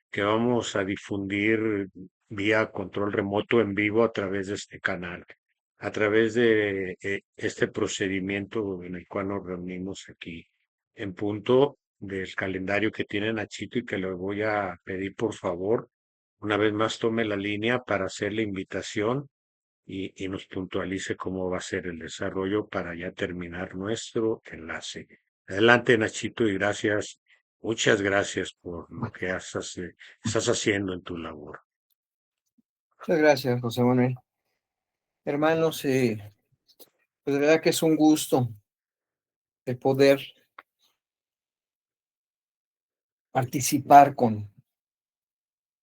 que vamos a difundir vía control remoto en vivo a través de este canal, a través de este procedimiento en el cual nos reunimos aquí en punto del calendario que tiene Nachito y que le voy a pedir por favor, una vez más tome la línea para hacer la invitación y nos puntualice cómo va a ser el desarrollo para ya terminar nuestro enlace. Adelante, Nachito, y gracias, muchas gracias por lo que estás haciendo en tu labor. Muchas gracias, José Manuel. Hermanos, pues de verdad que es un gusto el poder participar con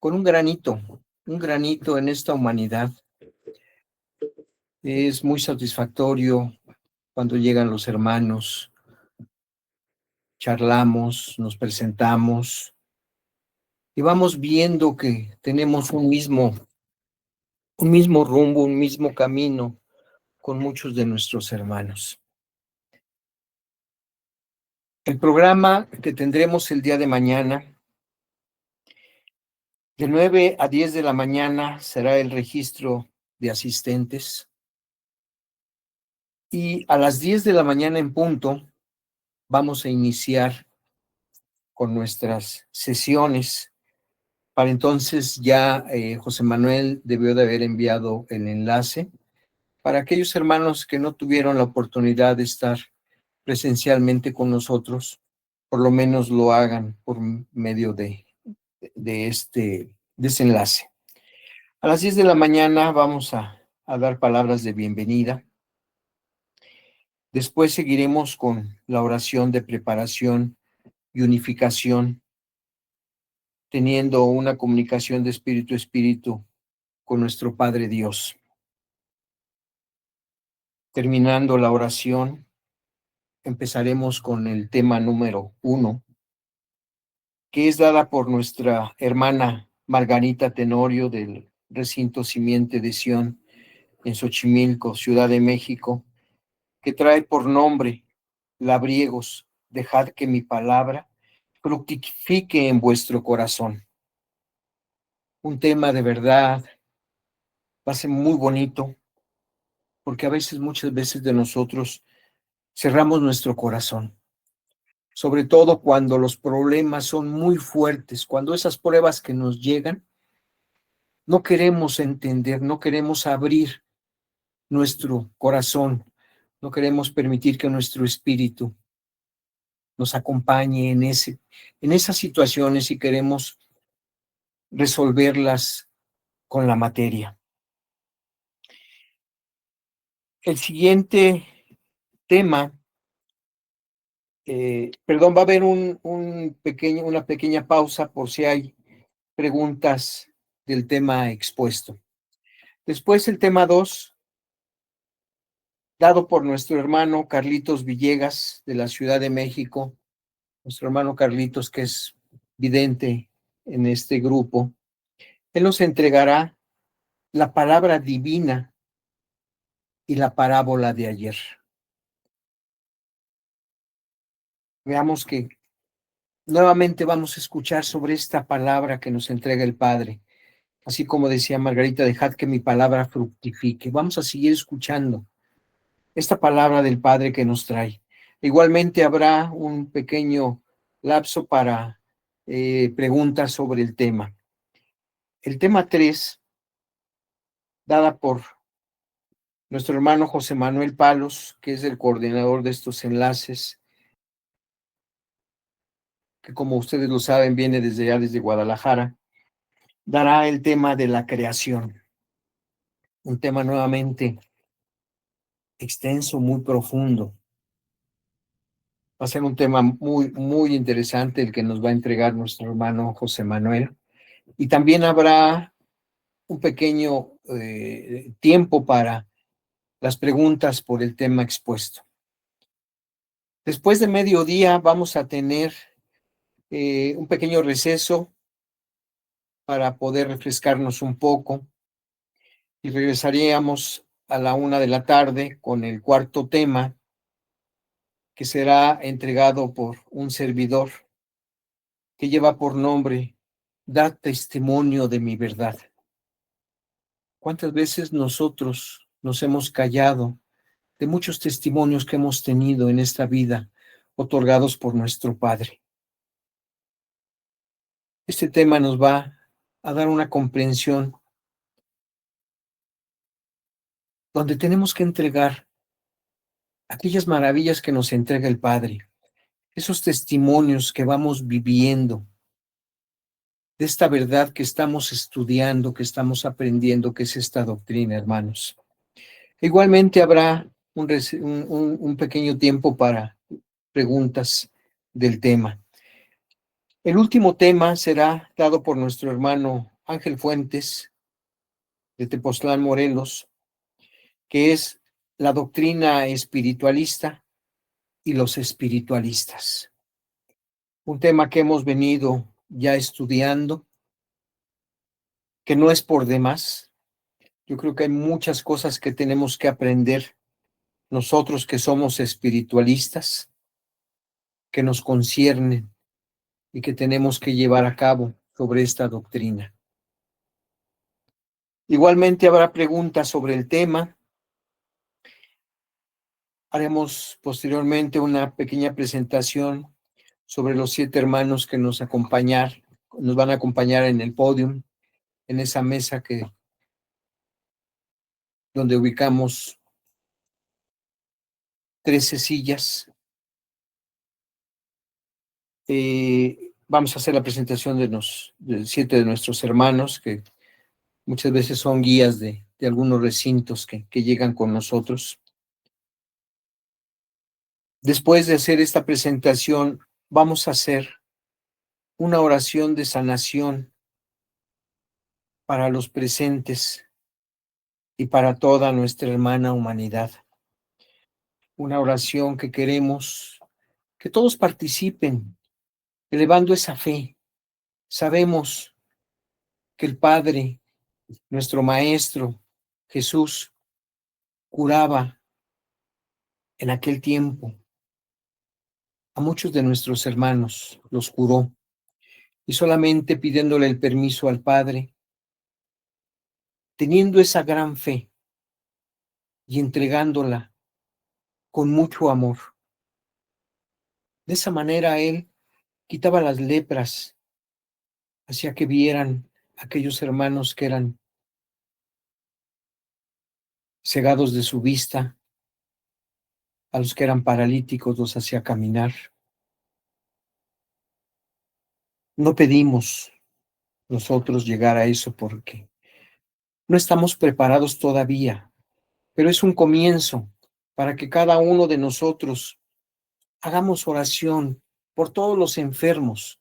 un granito en esta humanidad. Es muy satisfactorio cuando llegan los hermanos, charlamos, nos presentamos y vamos viendo que tenemos un mismo rumbo, un mismo camino con muchos de nuestros hermanos. El programa que tendremos el día de mañana, de 9 a 10 de la mañana, será el registro de asistentes. Y a las 10 de la mañana en punto, vamos a iniciar con nuestras sesiones. Para entonces ya José Manuel debió de haber enviado el enlace para aquellos hermanos que no tuvieron la oportunidad de estar presencialmente con nosotros, por lo menos lo hagan por medio de este enlace. A las 10 de la mañana vamos a dar palabras de bienvenida. Después seguiremos con la oración de preparación y unificación, teniendo una comunicación de espíritu a espíritu con nuestro Padre Dios. Terminando la oración, empezaremos con el tema número 1, que es dada por nuestra hermana Margarita Tenorio del recinto Simiente de Sión en Xochimilco, Ciudad de México, que trae por nombre Labriegos, dejad que mi palabra fructifique en vuestro corazón. Un tema de verdad, va a ser muy bonito, porque muchas veces de nosotros cerramos nuestro corazón, sobre todo cuando los problemas son muy fuertes, cuando esas pruebas que nos llegan, no queremos entender, no queremos abrir nuestro corazón, no queremos permitir que nuestro espíritu nos acompañe en esas situaciones y queremos resolverlas con la materia. El siguiente tema, va a haber una pequeña pausa por si hay preguntas del tema expuesto. Después el tema 2, dado por nuestro hermano Carlitos Villegas de la Ciudad de México, nuestro hermano Carlitos, que es vidente en este grupo. Él nos entregará la palabra divina y la parábola de ayer. Veamos que nuevamente vamos a escuchar sobre esta palabra que nos entrega el Padre. Así como decía Margarita, dejad que mi palabra fructifique. Vamos a seguir escuchando esta palabra del Padre que nos trae. Igualmente habrá un pequeño lapso para preguntas sobre el tema. El tema 3, dada por nuestro hermano José Manuel Palos, que es el coordinador de estos enlaces, que como ustedes lo saben, viene desde Guadalajara, dará el tema de la creación. Un tema nuevamente extenso, muy profundo. Va a ser un tema muy interesante el que nos va a entregar nuestro hermano José Manuel. Y también habrá un pequeño tiempo para las preguntas por el tema expuesto. Después de mediodía vamos a tener un pequeño receso para poder refrescarnos un poco y regresaríamos a la 1 de la tarde con el cuarto tema, que será entregado por un servidor que lleva por nombre "Da testimonio de mi verdad". ¿Cuántas veces nosotros nos hemos callado de muchos testimonios que hemos tenido en esta vida, otorgados por nuestro Padre? Este tema nos va a dar una comprensión donde tenemos que entregar aquellas maravillas que nos entrega el Padre, esos testimonios que vamos viviendo, de esta verdad que estamos estudiando, que estamos aprendiendo, que es esta doctrina, hermanos. Igualmente habrá un pequeño tiempo para preguntas del tema. El último tema será dado por nuestro hermano Ángel Fuentes, de Tepoztlán, Morelos, que es la doctrina espiritualista y los espiritualistas. Un tema que hemos venido ya estudiando, que no es por demás. Yo creo que hay muchas cosas que tenemos que aprender nosotros que somos espiritualistas, que nos conciernen y que tenemos que llevar a cabo sobre esta doctrina. Igualmente habrá preguntas sobre el tema. Haremos posteriormente una pequeña presentación sobre los 7 hermanos que nos van a acompañar en el podium, en esa mesa donde ubicamos 13 sillas. Vamos a hacer la presentación de 7 de nuestros hermanos, que muchas veces son guías de algunos recintos que llegan con nosotros. Después de hacer esta presentación, vamos a hacer una oración de sanación para los presentes y para toda nuestra hermana humanidad. Una oración que queremos que todos participen, elevando esa fe. Sabemos que el Padre, nuestro Maestro, Jesús, curaba en aquel tiempo a muchos de nuestros hermanos, los curó, y solamente pidiéndole el permiso al Padre, teniendo esa gran fe y entregándola con mucho amor. De esa manera Él quitaba las lepras, hacía que vieran aquellos hermanos que eran cegados de su vista, a los que eran paralíticos los hacía caminar. No pedimos nosotros llegar a eso porque no estamos preparados todavía, pero es un comienzo para que cada uno de nosotros hagamos oración por todos los enfermos,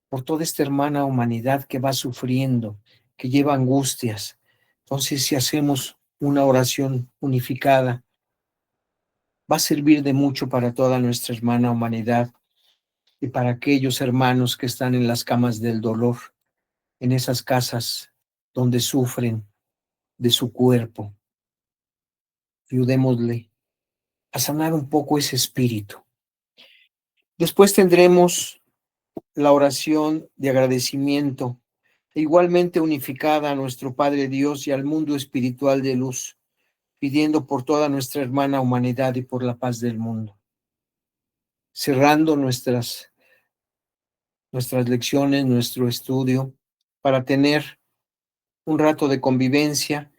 por toda esta hermana humanidad que va sufriendo, que lleva angustias. Entonces, si hacemos una oración unificada, va a servir de mucho para toda nuestra hermana humanidad y para aquellos hermanos que están en las camas del dolor, en esas casas donde sufren de su cuerpo. Ayudémosle a sanar un poco ese espíritu. Después tendremos la oración de agradecimiento, igualmente unificada a nuestro Padre Dios y al mundo espiritual de luz, pidiendo por toda nuestra hermana humanidad y por la paz del mundo. Cerrando nuestras lecciones, nuestro estudio, para tener un rato de convivencia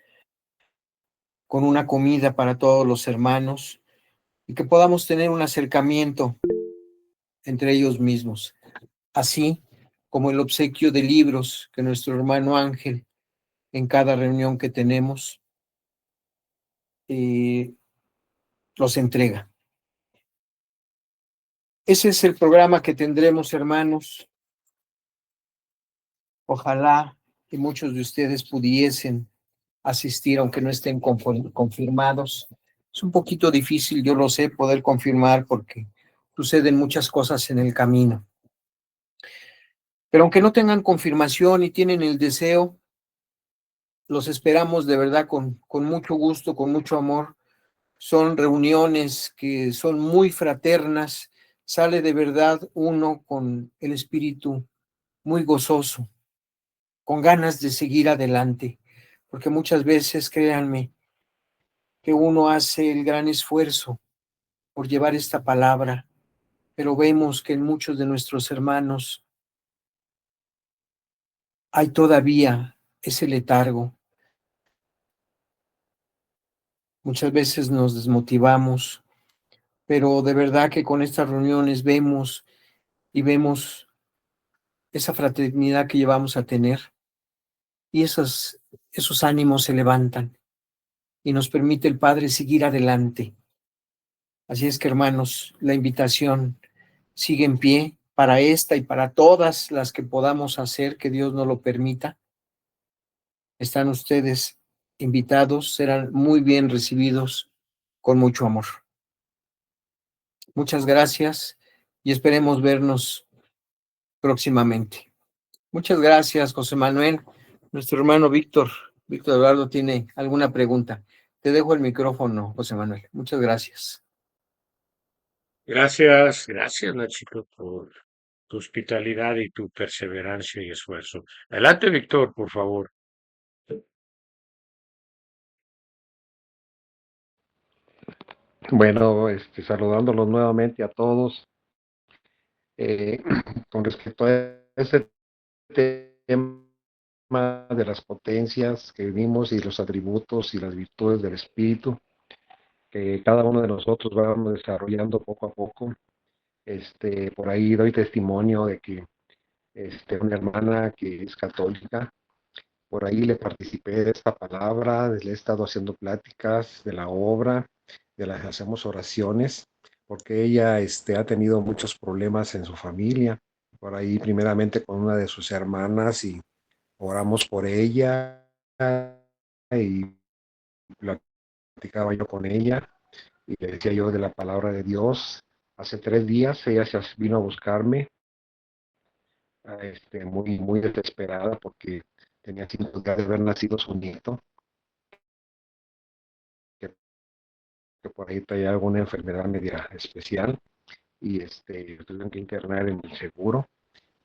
con una comida para todos los hermanos y que podamos tener un acercamiento entre ellos mismos, así como el obsequio de libros que nuestro hermano Ángel, en cada reunión que tenemos, los entrega. Ese es el programa que tendremos, hermanos. Ojalá que muchos de ustedes pudiesen asistir, aunque no estén confirmados. Es un poquito difícil, yo lo sé, poder confirmar porque suceden muchas cosas en el camino. Pero aunque no tengan confirmación y tienen el deseo, los esperamos de verdad con mucho gusto, con mucho amor. Son reuniones que son muy fraternas. Sale de verdad uno con el espíritu muy gozoso, con ganas de seguir adelante, porque muchas veces, créanme, que uno hace el gran esfuerzo por llevar esta palabra, pero vemos que en muchos de nuestros hermanos hay todavía ese letargo. Muchas veces nos desmotivamos, pero de verdad que con estas reuniones vemos esa fraternidad que llevamos a tener y esos ánimos se levantan y nos permite el Padre seguir adelante. Así es que, hermanos, la invitación sigue en pie para esta y para todas las que podamos hacer, que Dios nos lo permita. Están ustedes invitados, serán muy bien recibidos con mucho amor. Muchas gracias y esperemos vernos próximamente. Muchas gracias, José Manuel. Nuestro hermano Víctor Eduardo tiene alguna pregunta. Te dejo el micrófono, José Manuel. Muchas gracias. Gracias, Nachito, por tu hospitalidad y tu perseverancia y esfuerzo. Adelante, Víctor, por favor. Bueno, saludándolos nuevamente a todos. Con respecto a ese tema de las potencias que vimos y los atributos y las virtudes del espíritu, que cada uno de nosotros vamos desarrollando poco a poco. Por ahí doy testimonio de que una hermana que es católica, por ahí le participé de esta palabra, le he estado haciendo pláticas de la obra, de las hacemos oraciones, porque ella ha tenido muchos problemas en su familia, por ahí primeramente con una de sus hermanas y oramos por ella y platicaba yo con ella y le decía yo de la palabra de Dios. Hace 3 días ella se vino a buscarme, muy, muy desesperada porque tenía 5 días de haber nacido su nieto, que, que por ahí traía alguna enfermedad media especial y tuvieron que internar en el seguro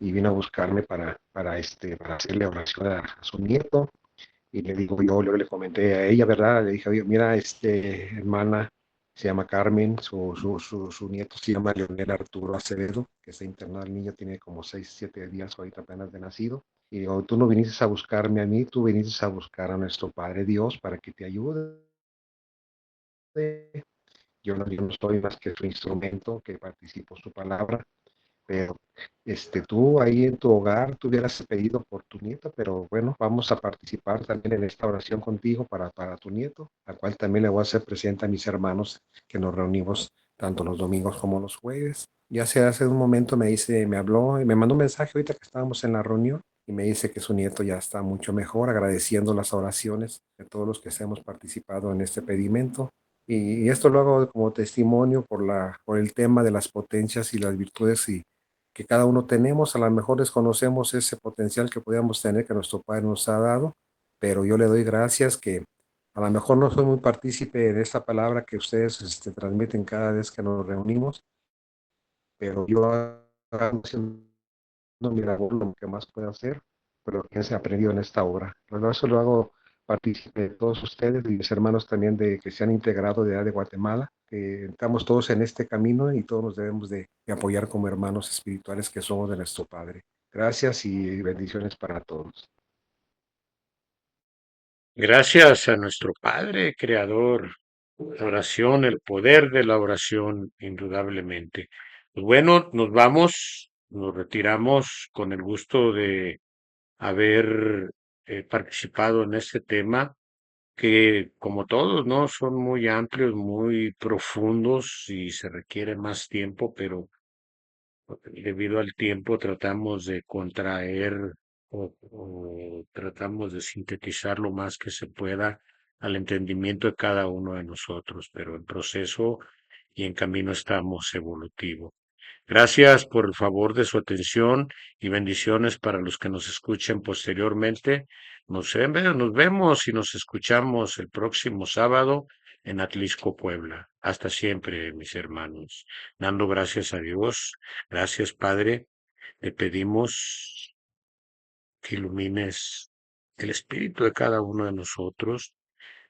y vino a buscarme para hacerle oración a su nieto. Y le digo, yo le comenté a ella, ¿verdad? Le dije, oye, mira, hermana, se llama Carmen, su nieto se llama Leonel Arturo Acevedo, que está internado, el niño tiene como 6, 7 días ahorita apenas de nacido. Y digo, tú no viniste a buscarme a mí, tú viniste a buscar a nuestro Padre Dios para que te ayude. Yo no soy más que su instrumento que participo su palabra, pero tú ahí en tu hogar tú hubieras pedido por tu nieto, pero bueno, vamos a participar también en esta oración contigo para tu nieto, al cual también le voy a hacer presente a mis hermanos que nos reunimos tanto los domingos como los jueves. Ya hace un momento me habló y me mandó un mensaje ahorita que estábamos en la reunión y me dice que su nieto ya está mucho mejor, agradeciendo las oraciones de todos los que hemos participado en este pedimento. Y esto lo hago como testimonio por el tema de las potencias y las virtudes y que cada uno tenemos. A lo mejor desconocemos ese potencial que podíamos tener que nuestro Padre nos ha dado, pero yo le doy gracias que a lo mejor no soy muy partícipe de esta palabra que ustedes transmiten cada vez que nos reunimos, pero yo haciendo mi labor lo que más puedo hacer, pero que se aprendió en esta obra. Bueno, eso lo hago partícipe de todos ustedes y mis hermanos también que se han integrado de allá de Guatemala. Estamos todos en este camino y todos nos debemos de apoyar como hermanos espirituales que somos de nuestro Padre. Gracias y bendiciones para todos. Gracias a nuestro Padre Creador. La oración, el poder de la oración, indudablemente. Pues bueno, nos retiramos con el gusto de haber participado en este tema que como todos, ¿no? Son muy amplios, muy profundos y se requiere más tiempo, pero debido al tiempo tratamos de contraer o tratamos de sintetizar lo más que se pueda al entendimiento de cada uno de nosotros, pero en proceso y en camino estamos evolutivo. Gracias por el favor de su atención y bendiciones para los que nos escuchen posteriormente. Nos vemos y nos escuchamos el próximo sábado en Atlisco, Puebla. Hasta siempre, mis hermanos. Dando gracias a Dios. Gracias, Padre. Le pedimos que ilumines el espíritu de cada uno de nosotros,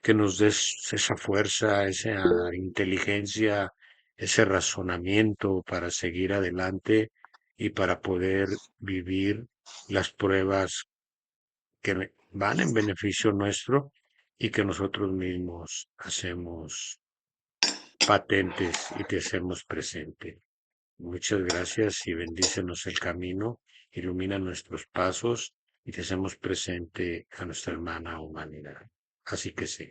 que nos des esa fuerza, esa inteligencia, ese razonamiento para seguir adelante y para poder vivir las pruebas que van en beneficio nuestro y que nosotros mismos hacemos patentes y te hacemos presente. Muchas gracias y bendícenos el camino, ilumina nuestros pasos y te hacemos presente a nuestra hermana humanidad. Así que sí.